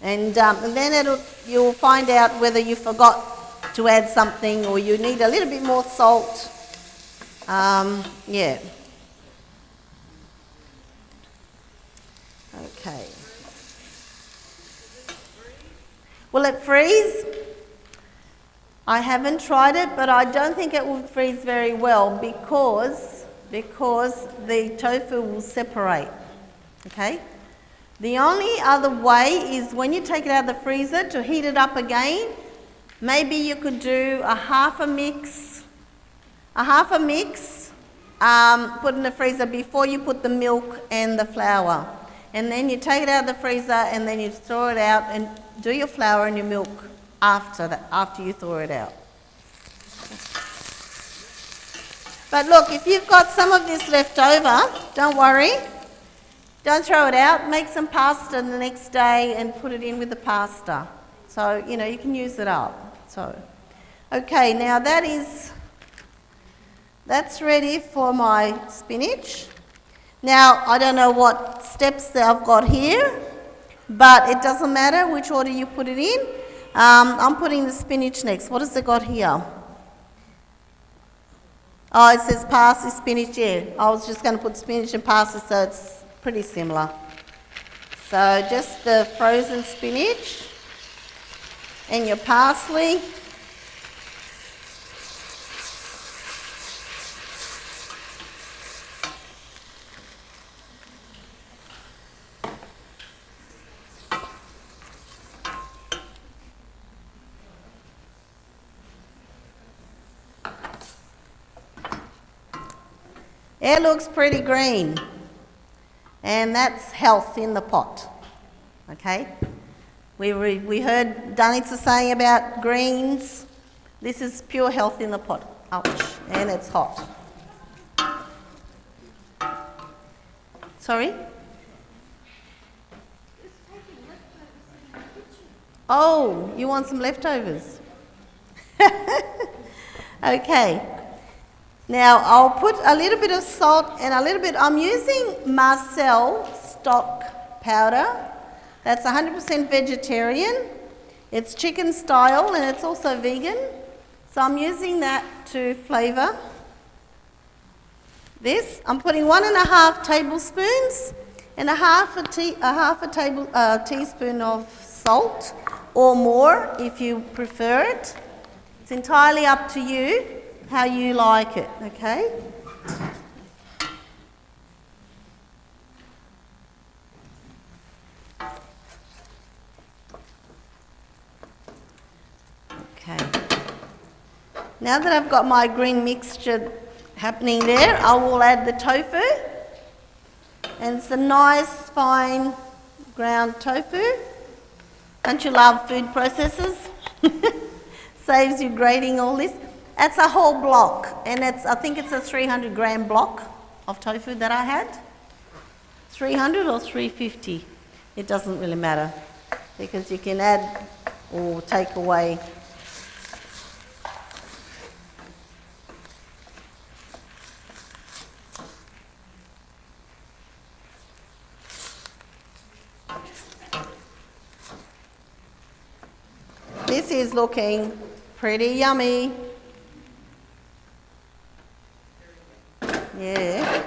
And then you'll find out whether you forgot to add something or you need a little bit more salt. Yeah. Okay. Will it freeze? I haven't tried it, but I don't think it will freeze very well because the tofu will separate. Okay? The only other way is when you take it out of the freezer to heat it up again. Maybe you could do a half a mix, put in the freezer before you put the milk and the flour. And then you take it out of the freezer and then you throw it out and do your flour and your milk after you throw it out. But look, if you've got some of this left over, don't worry. Don't throw it out. Make some pasta the next day and put it in with the pasta. So, you know, you can use it up. So, okay, now that's ready for my spinach. Now, I don't know what steps that I've got here, but it doesn't matter which order you put it in. I'm putting the spinach next. What has it got here? Oh, it says parsley, spinach, yeah. I was just going to put spinach and parsley, so it's pretty similar. So just the frozen spinach and your parsley. It looks pretty green, and that's health in the pot, okay? We heard Danitza saying about greens. This is pure health in the pot. Ouch, and it's hot. Sorry? Oh, you want some leftovers? Okay. Now, I'll put a little bit of salt and a little bit, I'm using Marcel stock powder. That's 100% vegetarian. It's chicken style and it's also vegan. So I'm using that to flavour this. I'm putting 1.5 tablespoons and a half a teaspoon of salt or more if you prefer it. It's entirely up to you how you like it, okay? Okay. Now that I've got my green mixture happening there, I will add the tofu. And it's a nice fine ground tofu. Don't you love food processors? Saves you grating all this. That's a whole block, and I think it's a 300 gram block of tofu that I had. 300 or 350, it doesn't really matter, because you can add or take away. This is looking pretty yummy. Yeah.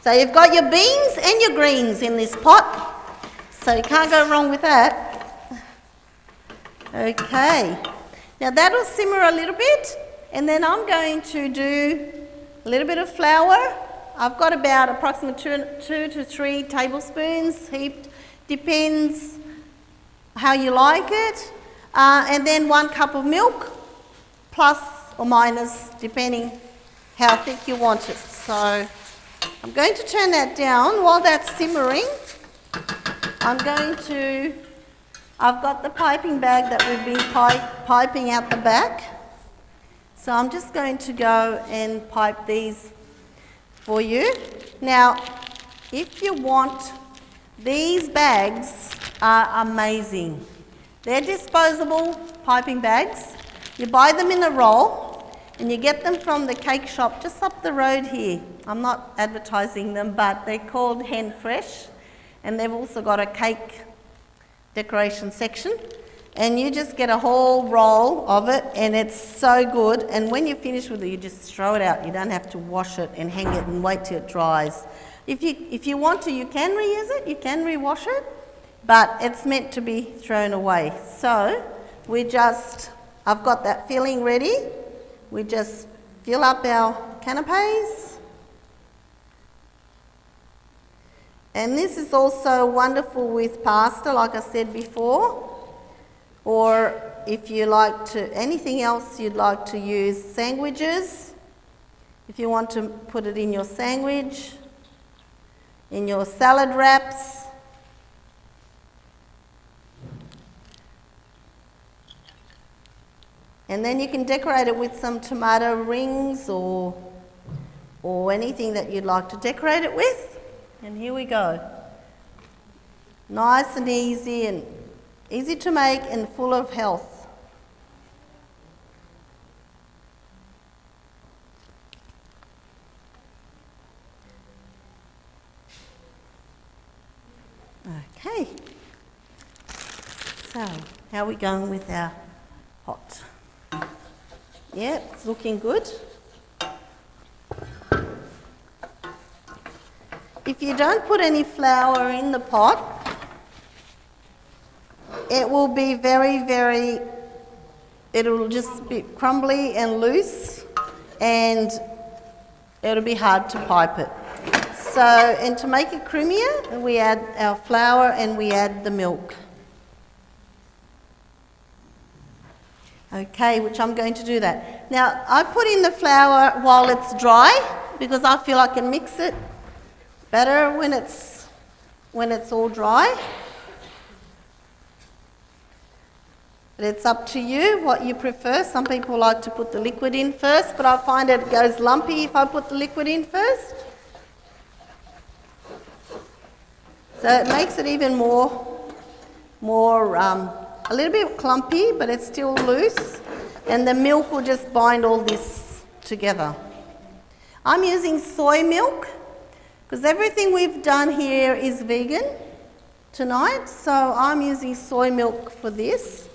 So you've got your beans and your greens in this pot. So you can't go wrong with that. Okay. Now that'll simmer a little bit, and then I'm going to do a little bit of flour. I've got about approximately 2 to 3 tablespoons heaped. Depends how you like it. And then 1 cup of milk, plus or minus, depending how thick you want it. So I'm going to turn that down. While that's simmering, I've got the piping bag that we've been piping out the back. So I'm just going to go and pipe these for you. Now, if you want, these bags are amazing. They're disposable piping bags. You buy them in a roll and you get them from the cake shop just up the road here. I'm not advertising them, but they're called Hen Fresh, and they've also got a cake decoration section. And you just get a whole roll of it, and it's so good. And when you finish with it, you just throw it out. You don't have to wash it and hang it and wait till it dries. If you want to, you can reuse it, you can rewash it, but it's meant to be thrown away. So I've got that filling ready. We just fill up our canapes. And this is also wonderful with pasta, like I said before. Or if you like to, anything else you'd like to use, sandwiches. If you want to put it in your sandwich, in your salad wraps. And then you can decorate it with some tomato rings or or anything that you'd like to decorate it with. And here we go. Nice and easy to make and full of health. Okay, so how are we going with our pot? Yeah, it's looking good. If you don't put any flour in the pot, it will be it'll just be crumbly and loose, and it'll be hard to pipe it. So, and to make it creamier, we add our flour and we add the milk. Okay, which I'm going to do that. Now, I put in the flour while it's dry because I feel I can mix it better when it's all dry. But it's up to you what you prefer. Some people like to put the liquid in first, but I find it goes lumpy if I put the liquid in first. So it makes it even more a little bit clumpy, but it's still loose, and the milk will just bind all this together. I'm using soy milk because everything we've done here is vegan tonight, so I'm using soy milk for this.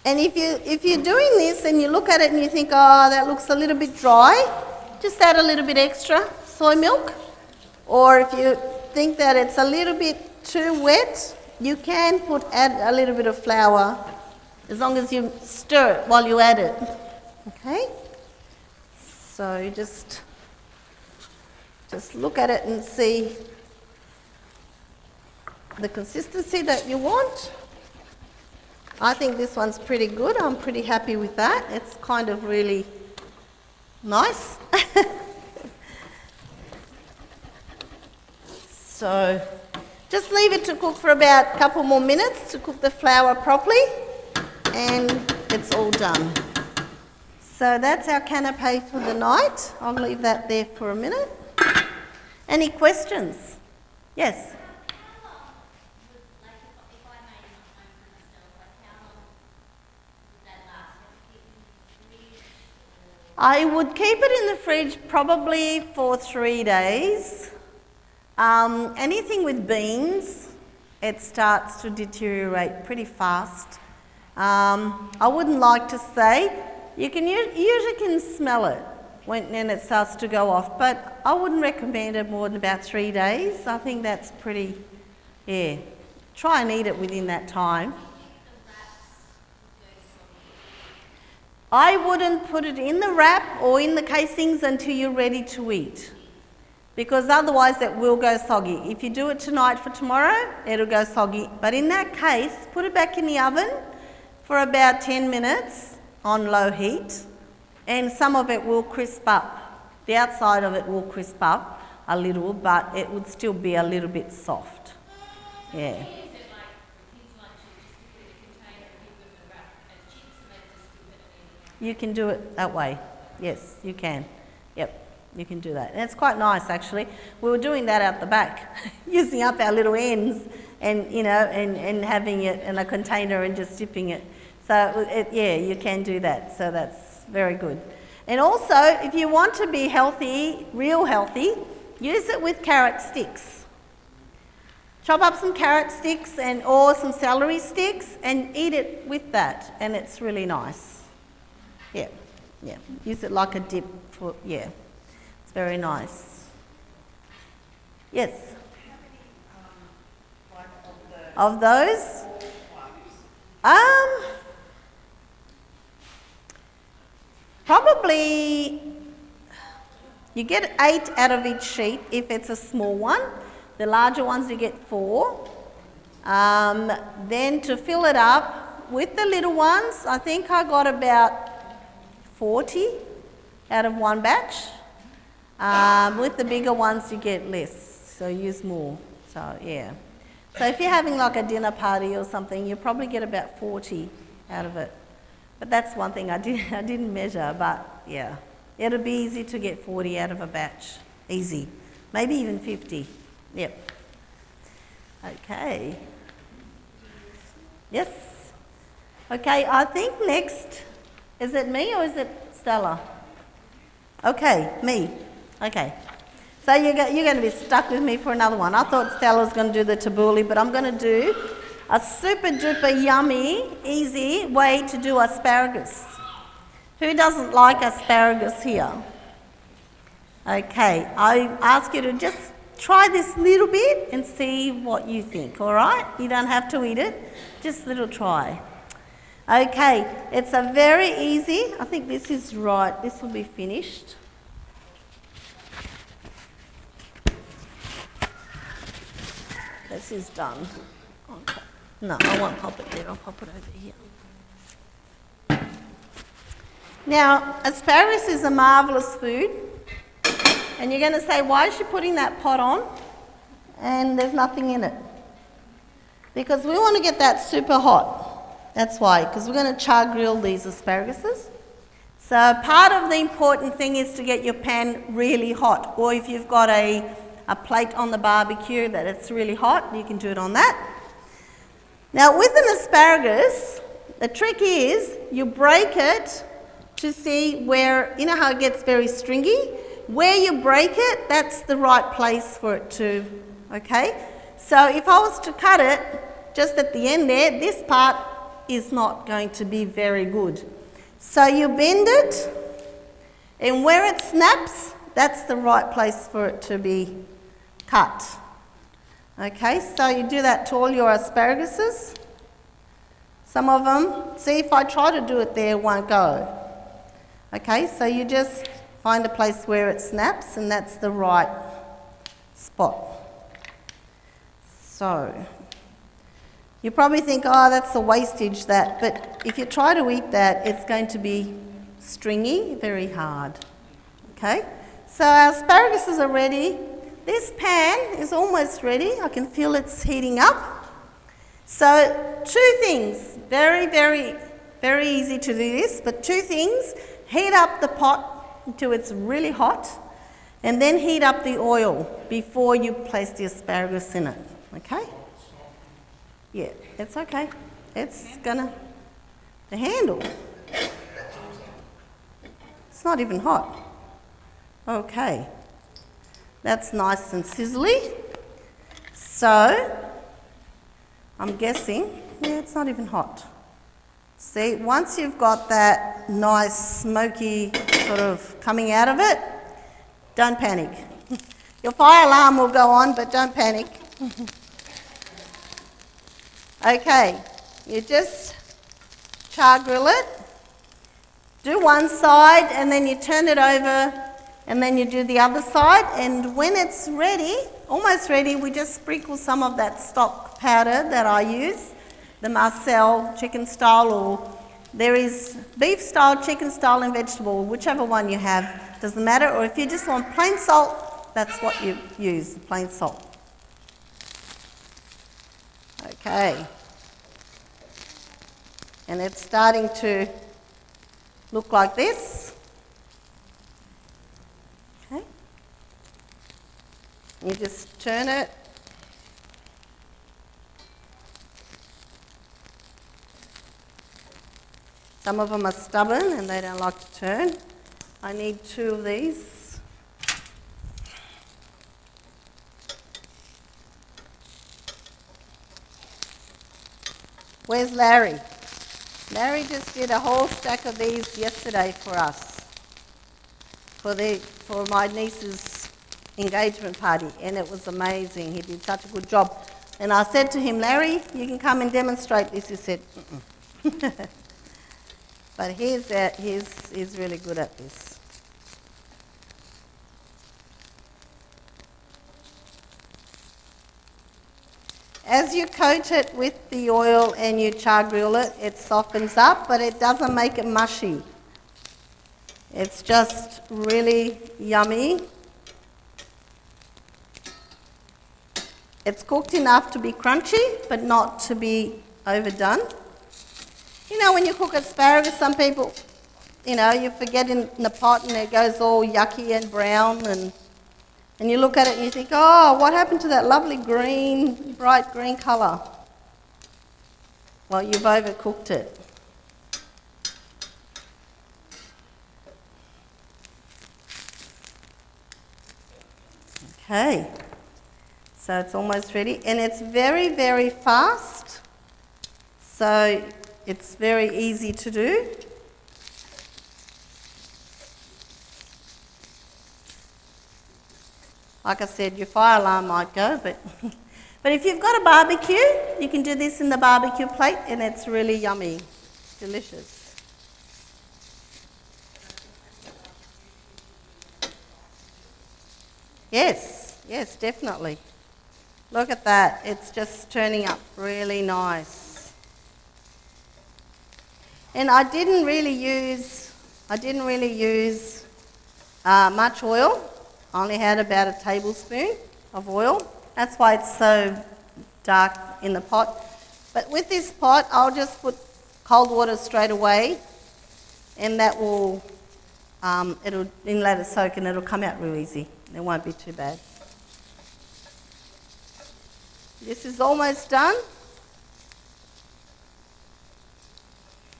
And if you're doing this and you look at it and you think, oh, that looks a little bit dry, just add a little bit extra soy milk. Or if you think that it's a little bit too wet, you can add a little bit of flour, as long as you stir it while you add it. Okay? So you just look at it and see the consistency that you want. I think this one's pretty good. I'm pretty happy with that. It's kind of really nice. So just leave it to cook for about a couple more minutes to cook the flour properly, and it's all done. So that's our canapé for the night. I'll leave that there for a minute. Any questions? Yes? I would keep it in the fridge probably for 3 days. Anything with beans, it starts to deteriorate pretty fast. I wouldn't like to say, you usually can smell it when it starts to go off, but I wouldn't recommend it more than about 3 days. I think that's pretty, try and eat it within that time. I wouldn't put it in the wrap or in the casings until you're ready to eat, because otherwise it will go soggy. If you do it tonight for tomorrow, it'll go soggy. But in that case, put it back in the oven for about 10 minutes on low heat, and some of it will crisp up. The outside of it will crisp up a little, but it would still be a little bit soft. Yeah. You can do it that way. Yes, you can. Yep, you can do that. And it's quite nice, actually. We were doing that out the back, using up our little ends and, and having it in a container and just dipping it. So, you can do that. So that's very good. And also, if you want to be healthy, real healthy, use it with carrot sticks. Chop up some carrot sticks or some celery sticks and eat it with that, and it's really nice. Yeah. Use it like a dip for, it's very nice. Yes? Of those? Probably you get 8 out of each sheet if it's a small one. The larger ones you get 4. Then to fill it up with the little ones, I think I got about 40 out of one batch. With the bigger ones you get less, so use more. So yeah. So if you're having like a dinner party or something, you'll probably get about 40 out of it. But that's one thing I didn't measure, but yeah. It'll be easy to get 40 out of a batch. Easy. Maybe even 50. Yep. Okay. Yes. Okay, I think next, is it me or is it Stella? Okay, me. Okay. So you're going to be stuck with me for another one. I thought Stella was going to do the tabbouleh, but I'm going to do a super duper yummy, easy way to do asparagus. Who doesn't like asparagus here? Okay, I ask you to just try this little bit and see what you think, all right? You don't have to eat it, just a little try. Okay, it's a very easy, I think this is right, this will be finished. This is done. Okay. No, I won't pop it there, I'll pop it over here. Now, asparagus is a marvellous food. And you're going to say, why is she putting that pot on and there's nothing in it? Because we want to get that super hot. That's why, because we're going to char grill these asparaguses. So part of the important thing is to get your pan really hot. Or if you've got a plate on the barbecue that it's really hot, you can do it on that. Now with an asparagus, the trick is you break it to see where, you know how it gets very stringy? Where you break it, that's the right place for it to, okay? So if I was to cut it just at the end there, this part is not going to be very good. So you bend it, and where it snaps, that's the right place for it to be cut. Okay, so you do that to all your asparaguses. Some of them, see if I try to do it there, it won't go. Okay, so you just find a place where it snaps, and that's the right spot. So, you probably think, oh, that's the wastage, that, but if you try to eat that, it's going to be stringy, very hard. Okay, so our asparaguses are ready. This pan is almost ready. I can feel it's heating up. So, two things, very, very, very easy to do this, but two things. Heat up the pot until it's really hot, and then heat up the oil before you place the asparagus in it, okay? Yeah, it's okay. It's gonna, the handle, it's not even hot. Okay, that's nice and sizzly. So, I'm guessing, yeah, it's not even hot. See, once you've got that nice smoky sort of coming out of it, don't panic. Your fire alarm will go on, but don't panic. Okay, you just char grill it. Do one side and then you turn it over and then you do the other side, and when it's ready, almost ready, we just sprinkle some of that stock powder that I use. The Marcel chicken style, or there is beef style, chicken style and vegetable, whichever one you have, doesn't matter. Or if you just want plain salt, that's what you use, plain salt. Okay. And it's starting to look like this. Okay. You just turn it. Some of them are stubborn and they don't like to turn. I need two of these. Where's Larry? Larry just did a whole stack of these yesterday for us, for my niece's engagement party, and it was amazing. He did such a good job. And I said to him, Larry, you can come and demonstrate this. He said, mm-mm. But he's really good at this. As you coat it with the oil and you char grill it, it softens up, but it doesn't make it mushy. It's just really yummy. It's cooked enough to be crunchy, but not to be overdone. You know, when you cook asparagus, some people, you know, you forget in the pot and it goes all yucky and brown, and you look at it and you think, oh, what happened to that lovely green, bright green colour? Well, you've overcooked it. Okay, so it's almost ready, and it's very, very fast, so it's very easy to do. Like I said, your fire alarm might go, but but if you've got a barbecue, you can do this in the barbecue plate, and it's really yummy, delicious. Yes, definitely. Look at that, it's just turning up really nice. And I didn't really use much oil. I only had about a tablespoon of oil. That's why it's so dark in the pot. But with this pot, I'll just put cold water straight away, and that will, it'll let it soak and it'll come out real easy. It won't be too bad. This is almost done.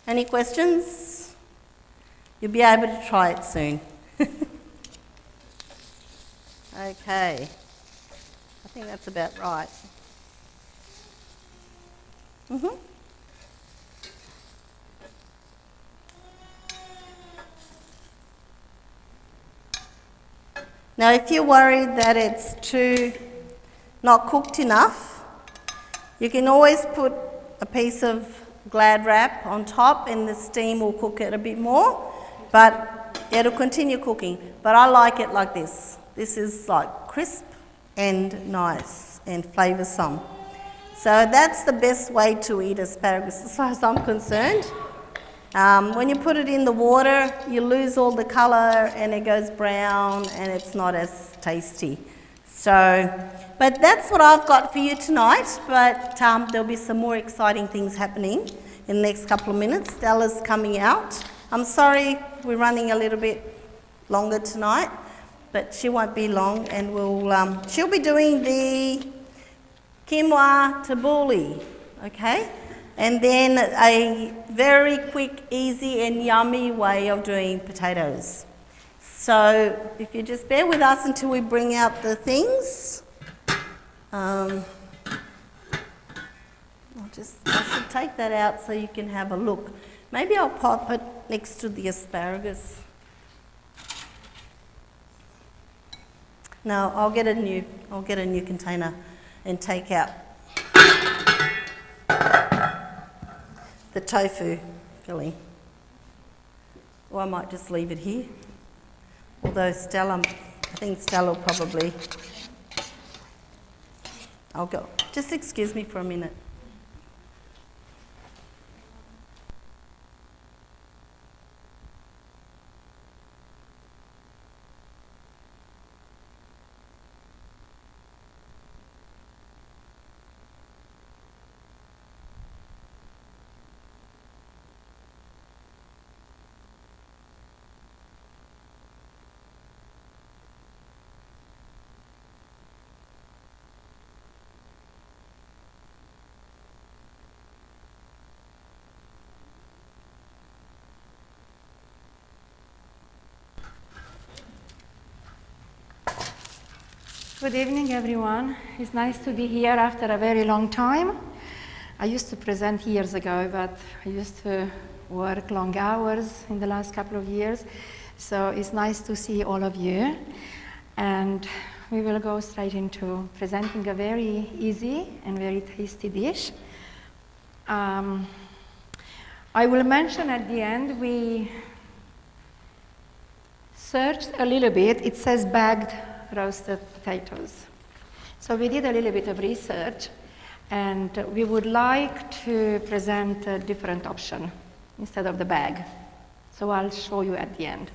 Any questions? You'll be able to try it soon. Okay, I think that's about right. Now, if you're worried that it's too not cooked enough, you can always put a piece of Glad wrap on top, and the steam will cook it a bit more, but it'll continue cooking. But I like it like this. This is like crisp and nice and flavoursome. So that's the best way to eat asparagus as far as I'm concerned. When you put it in the water, you lose all the colour and it goes brown and it's not as tasty. So, but that's what I've got for you tonight, but there'll be some more exciting things happening in the next couple of minutes. Stella's coming out. I'm sorry we're running a little bit longer tonight, but she won't be long, and she'll be doing the quinoa tabbouleh, okay? And then a very quick, easy and yummy way of doing potatoes. So if you just bear with us until we bring out the things. I should take that out so you can have a look. Maybe I'll pop it next to the asparagus. No, I'll get a new container and take out the tofu filling. Or I might just leave it here. Although I think Stella will probably, I'll go. Just excuse me for a minute. Good evening, everyone. It's nice to be here after a very long time. I used to present years ago, but I used to work long hours in the last couple of years. So it's nice to see all of you. And we will go straight into presenting a very easy and very tasty dish. I will mention at the end, we searched a little bit. It says bagged roasted potatoes. So we did a little bit of research, and we would like to present a different option instead of the bag. So I'll show you at the end.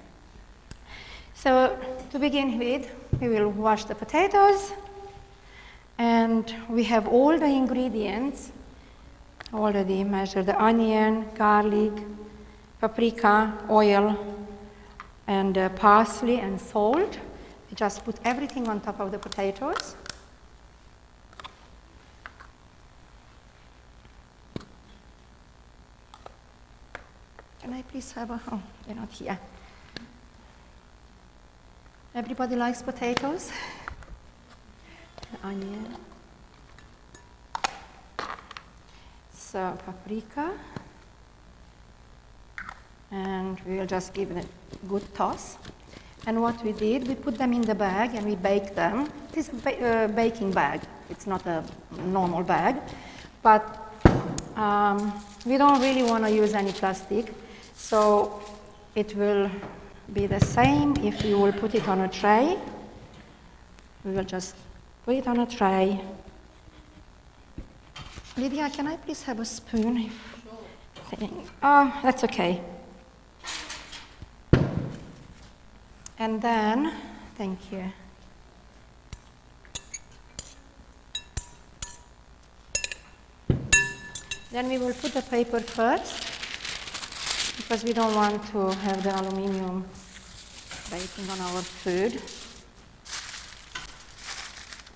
So to begin with, we will wash the potatoes, and we have all the ingredients already measured the onion, garlic, paprika, oil, and parsley and salt. We just put everything on top of the potatoes. Can I please have a, oh, you're not here. Everybody likes potatoes? Onion. So paprika. And we'll just give it a good toss. And what we did, we put them in the bag and we baked them. It is a baking bag. It's not a normal bag. But we don't really want to use any plastic. So it will be the same if you will put it on a tray. We will just put it on a tray. Lydia, can I please have a spoon? Sure. Oh, that's okay. And then, thank you. Then we will put the paper first, because we don't want to have the aluminium baking on our food.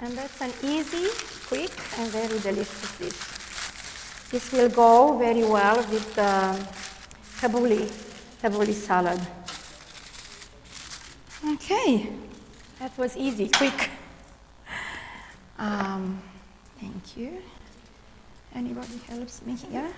And that's an easy, quick, and very delicious dish. This will go very well with the tabbouleh salad. Okay, that was easy, quick. Thank you. Anybody helps me here?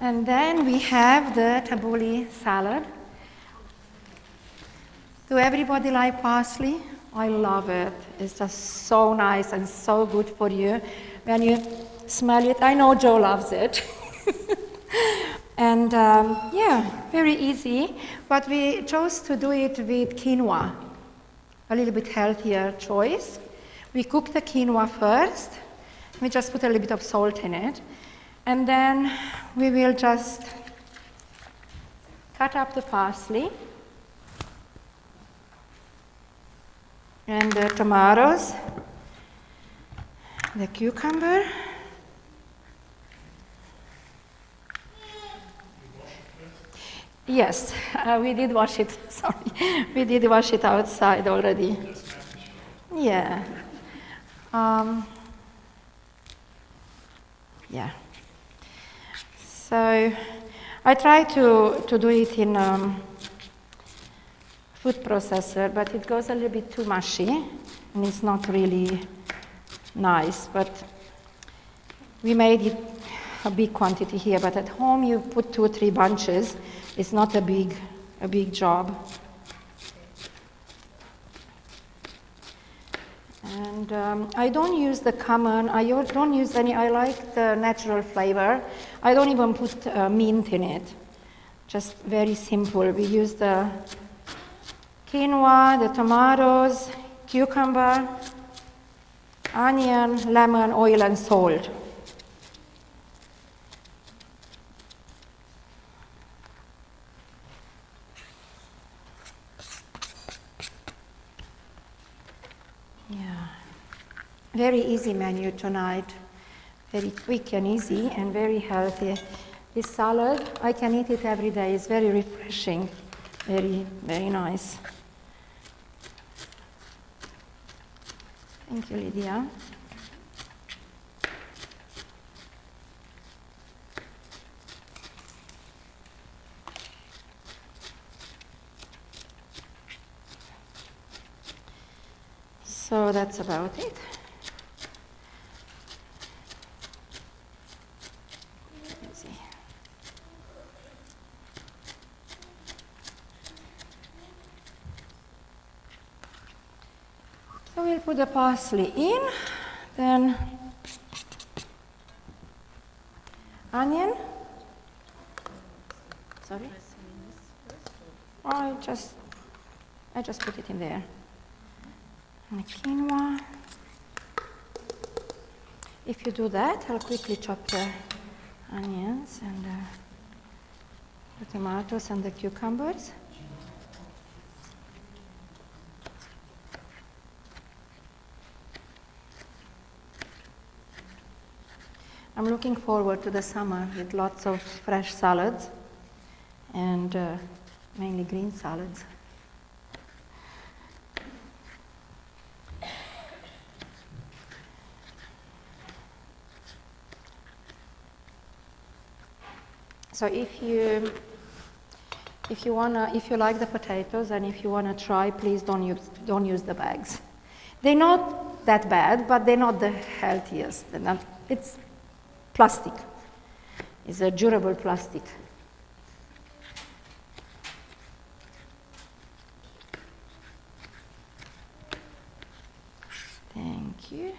And then we have the tabbouleh salad. Do everybody like parsley? I love it. It's just so nice and so good for you. When you smell it, I know Joe loves it. And yeah, very easy. But we chose to do it with quinoa, a little bit healthier choice. We cook the quinoa first. We just put a little bit of salt in it. And then we will just cut up the parsley and the tomatoes, the cucumber, yes, we did wash it, sorry, we did wash it outside already. Yeah. Yeah. So I try to do it in food processor, but it goes a little bit too mushy, and it's not really nice. But we made it a big quantity here, but at home you put 2 or 3 bunches. It's not a big job. And I don't use the common, I don't use any, I like the natural flavor. I don't even put mint in it, just very simple. We use the quinoa, the tomatoes, cucumber, onion, lemon, oil, and salt. Yeah, very easy menu tonight. Very quick and easy and very healthy. This salad, I can eat it every day. It's very refreshing, very, very nice. Thank you, Lydia. So that's about it. Let's see. So we'll put the parsley in, then onion. Sorry? I just put it in there. And the quinoa. If you do that, I'll quickly chop the onions and the tomatoes and the cucumbers. I'm looking forward to the summer with lots of fresh salads and mainly green salads. So if you like the potatoes and if you wanna try, please don't use the bags. They're not that bad, but they're not the healthiest. It's plastic. It's a durable plastic. Thank you.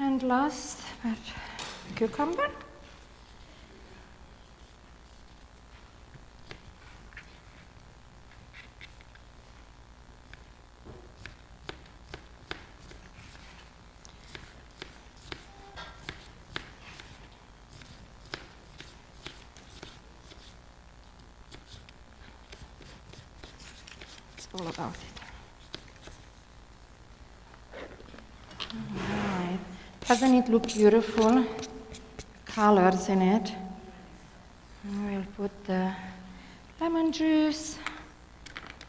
And last, cucumber. It's all about it. All right. Doesn't it look beautiful? Colors in it. And we'll put the lemon juice,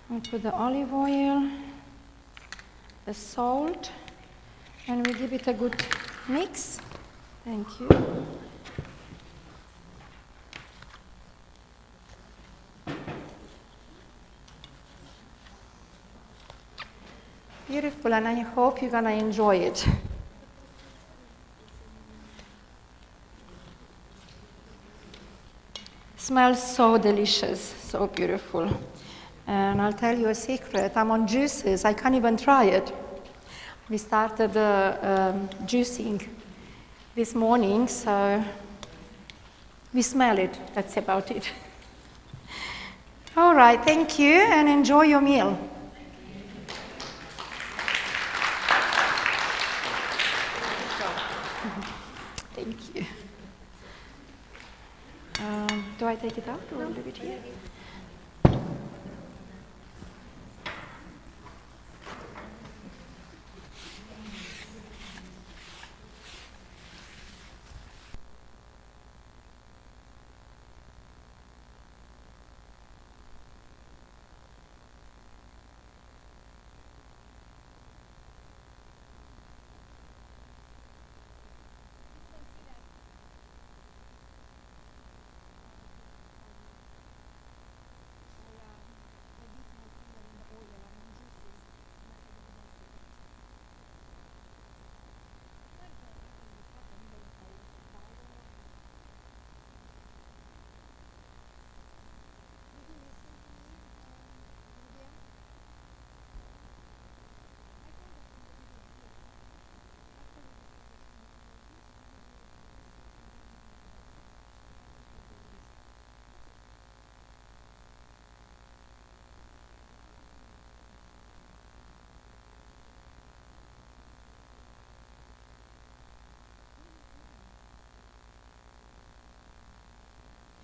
we'll put the olive oil, the salt, and we give it a good mix. Thank you. Beautiful, and I hope you're gonna enjoy it. Smells so delicious, so beautiful. And I'll tell you a secret, I'm on juices, I can't even try it. We started juicing this morning, so we smell it, that's about it. All right, thank you, and enjoy your meal. Thank you. Do I take it out or leave it here?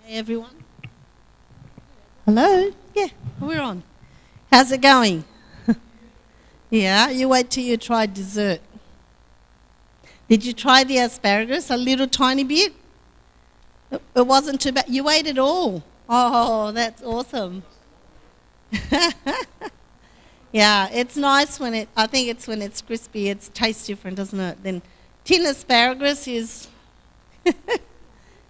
Hey everyone. Hello? Yeah, we're on. How's it going? Yeah, you wait till you try dessert. Did you try the asparagus a little tiny bit? It wasn't too bad. You ate it all. Oh, that's awesome. Yeah, it's nice when I think it's when it's crispy. It tastes different, doesn't it? Then tin asparagus is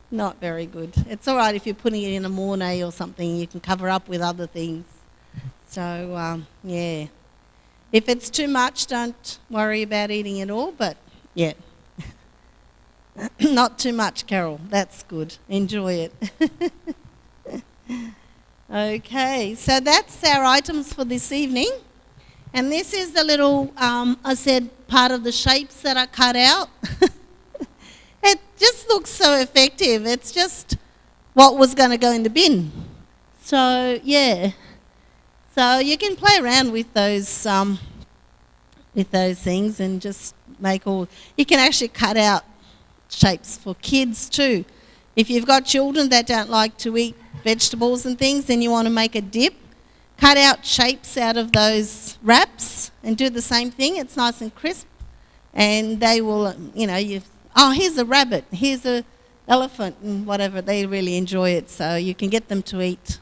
not very good. It's all right if you're putting it in a mornay or something. You can cover up with other things. So, yeah. If it's too much, don't worry about eating it all. But, yeah. Not too much, Carol. That's good. Enjoy it. Okay, so that's our items for this evening. And this is the little, I said, part of the shapes that are cut out. It just looks so effective. It's just what was going to go in the bin. So, yeah. So you can play around with those things and just make all... You can actually cut out shapes for kids too. If you've got children that don't like to eat vegetables and things, and you want to make a dip, cut out shapes out of those wraps and do the same thing. It's nice and crisp, and they will, here's a rabbit, here's a elephant, and whatever. They really enjoy it, so you can get them to eat.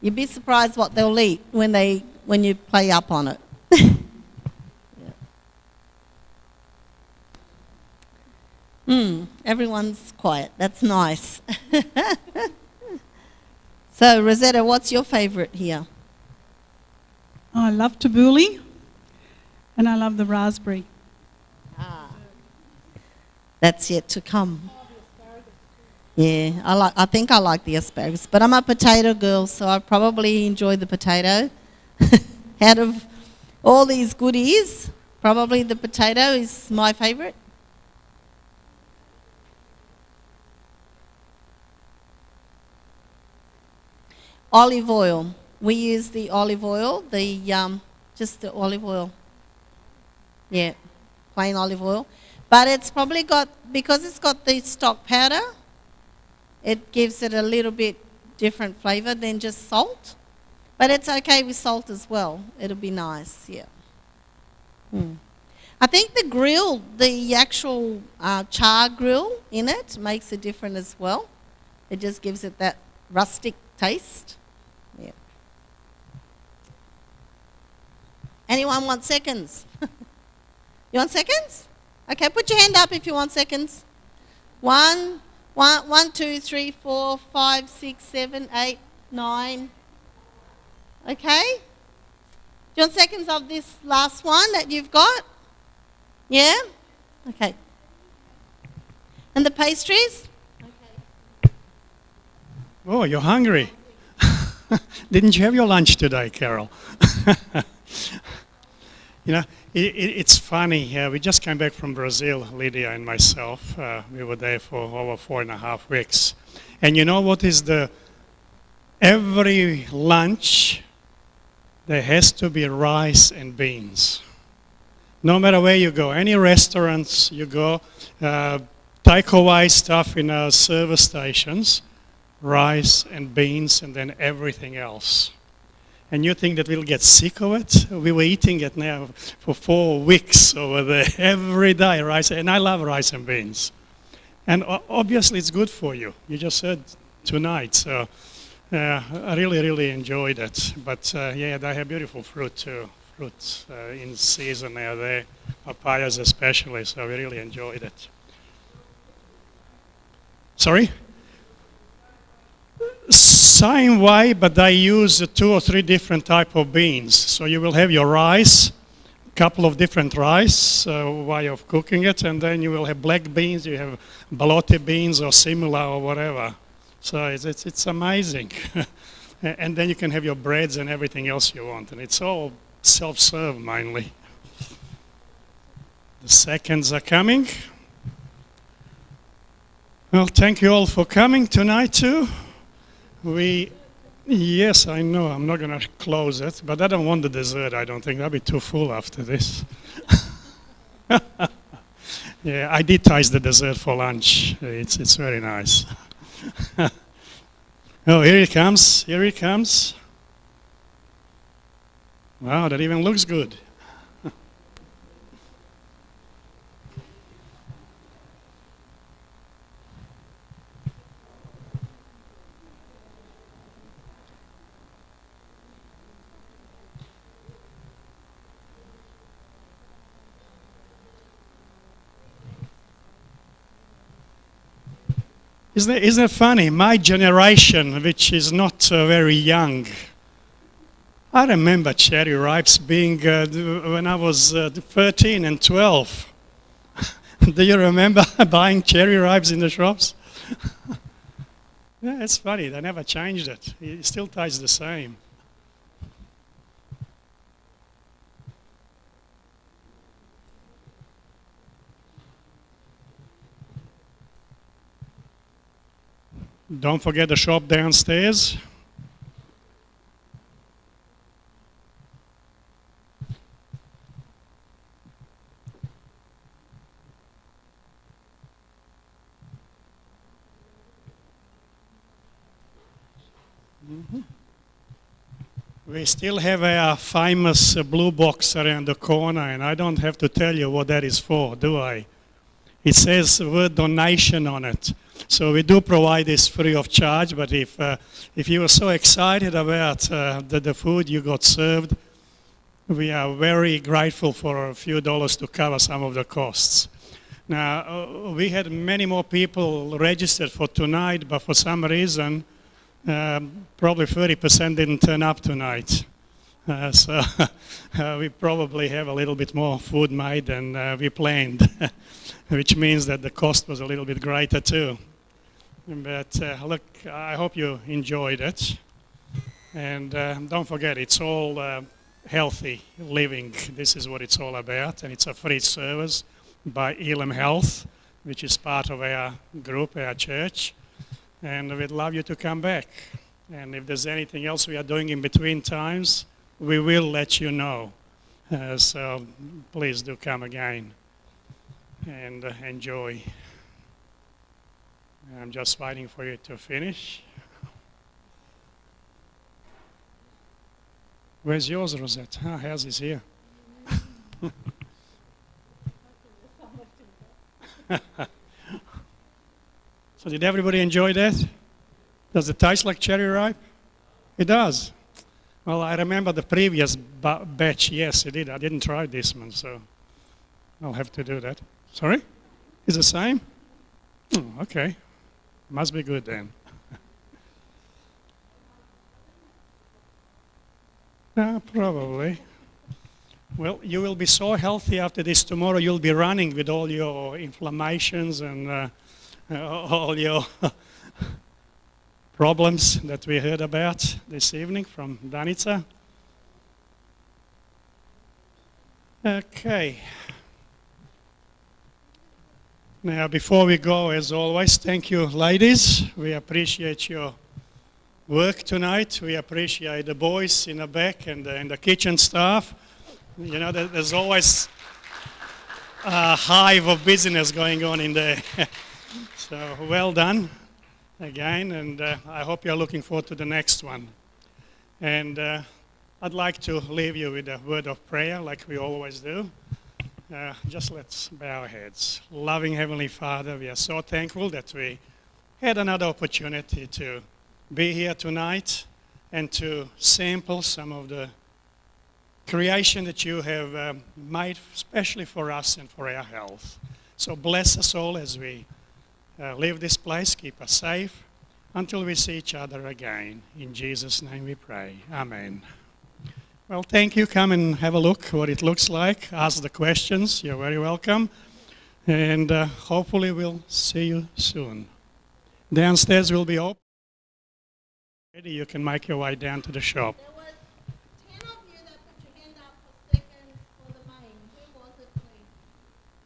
You'd be surprised what they'll eat when you play up on it. Everyone's quiet. That's nice. So, Rosetta, what's your favourite here? I love tabbouleh, and I love the raspberry. That's yet to come. Yeah, I think I like the asparagus, but I'm a potato girl, so I probably enjoy the potato. Out of all these goodies, probably the potato is my favourite. Olive oil. We use the olive oil, just the olive oil. Yeah, plain olive oil. But it's probably got, because it's got the stock powder, it gives it a little bit different flavour than just salt. But it's okay with salt as well. It'll be nice, yeah. I think the grill, the actual char grill in it makes a difference as well. It just gives it that rustic taste. Yeah. Anyone want seconds? You want seconds? Okay, put your hand up if you want seconds. 1, 2, 3, 4, 5, 6, 7, 8, 9. Okay? Do you want seconds of this last one that you've got? Yeah? Okay. And the pastries? Okay. Oh, you're hungry. Didn't you have your lunch today, Carol? It's funny. We just came back from Brazil, Lydia and myself. We were there for over 4.5 weeks. And you know what is every lunch, there has to be rice and beans. No matter where you go, any restaurants you go, takeaway stuff in our service stations, rice and beans and then everything else. And you think that we'll get sick of it? We were eating it now for 4 weeks over there, every day, rice. And I love rice and beans. And obviously it's good for you. You just said tonight. So I really, really enjoyed it. But they have beautiful fruit too. Fruits in season now there, papayas especially. So we really enjoyed it. Sorry? Same way, but they use 2 or 3 different type of beans. So you will have your rice, a couple of different rice way of cooking it, and then you will have black beans, you have balote beans or similar or whatever. So it's amazing. And then you can have your breads and everything else you want, and it's all self-serve mainly. The seconds are coming. Well, thank you all for coming tonight too. Yes, I know, I'm not going to close it, but I don't want the dessert, I don't think. I'll be too full after this. Yeah, I did taste the dessert for lunch. It's very nice. Oh, here it comes, here it comes. Wow, that even looks good. Isn't it funny? My generation, which is not very young, I remember cherry ripes being when I was 13 and 12. Do you remember buying cherry ripes in the shops? Yeah, it's funny. They never changed it. It still tastes the same. Don't forget the shop downstairs. We still have our famous blue box around the corner, and I don't have to tell you what that is for, do I? It says the word donation on it. So we do provide this free of charge, but if you were so excited about the food you got served, we are very grateful for a few dollars to cover some of the costs. Now, we had many more people registered for tonight, but for some reason, probably 30% didn't turn up tonight. So we probably have a little bit more food made than we planned, which means that the cost was a little bit greater too. But look, I hope you enjoyed it. And don't forget, it's all healthy living. This is what it's all about. And it's a free service by Elim Health, which is part of our group, our church. And we'd love you to come back. And if there's anything else we are doing in between times, we will let you know. So please do come again and enjoy. I'm just waiting for you to finish. Where's yours, Rosette? Ah, hers is here. So did everybody enjoy that? Does it taste like cherry ripe? It does. Well, I remember the previous batch. Yes, it did. I didn't try this one, so I'll have to do that. Sorry? Is it the same? Okay. Must be good then. Probably. Well, you will be so healthy after this. Tomorrow you'll be running with all your inflammations and all your problems that we heard about this evening from Danica. Okay. Now, before we go, as always, thank you, ladies. We appreciate your work tonight. We appreciate the boys in the back and the kitchen staff. You know, there's always a hive of business going on in there. So, well done again, and I hope you're looking forward to the next one. And I'd like to leave you with a word of prayer, like we always do. Just let's bow our heads. Loving Heavenly Father, we are so thankful that we had another opportunity to be here tonight and to sample some of the creation that you have made especially for us and for our health. So bless us all as we leave this place. Keep us safe until we see each other again. In Jesus' name we pray. Amen. Well, thank you. Come and have a look what it looks like. Ask the questions. You're very welcome. And hopefully we'll see you soon. Downstairs will be open. You can make your way down to the shop.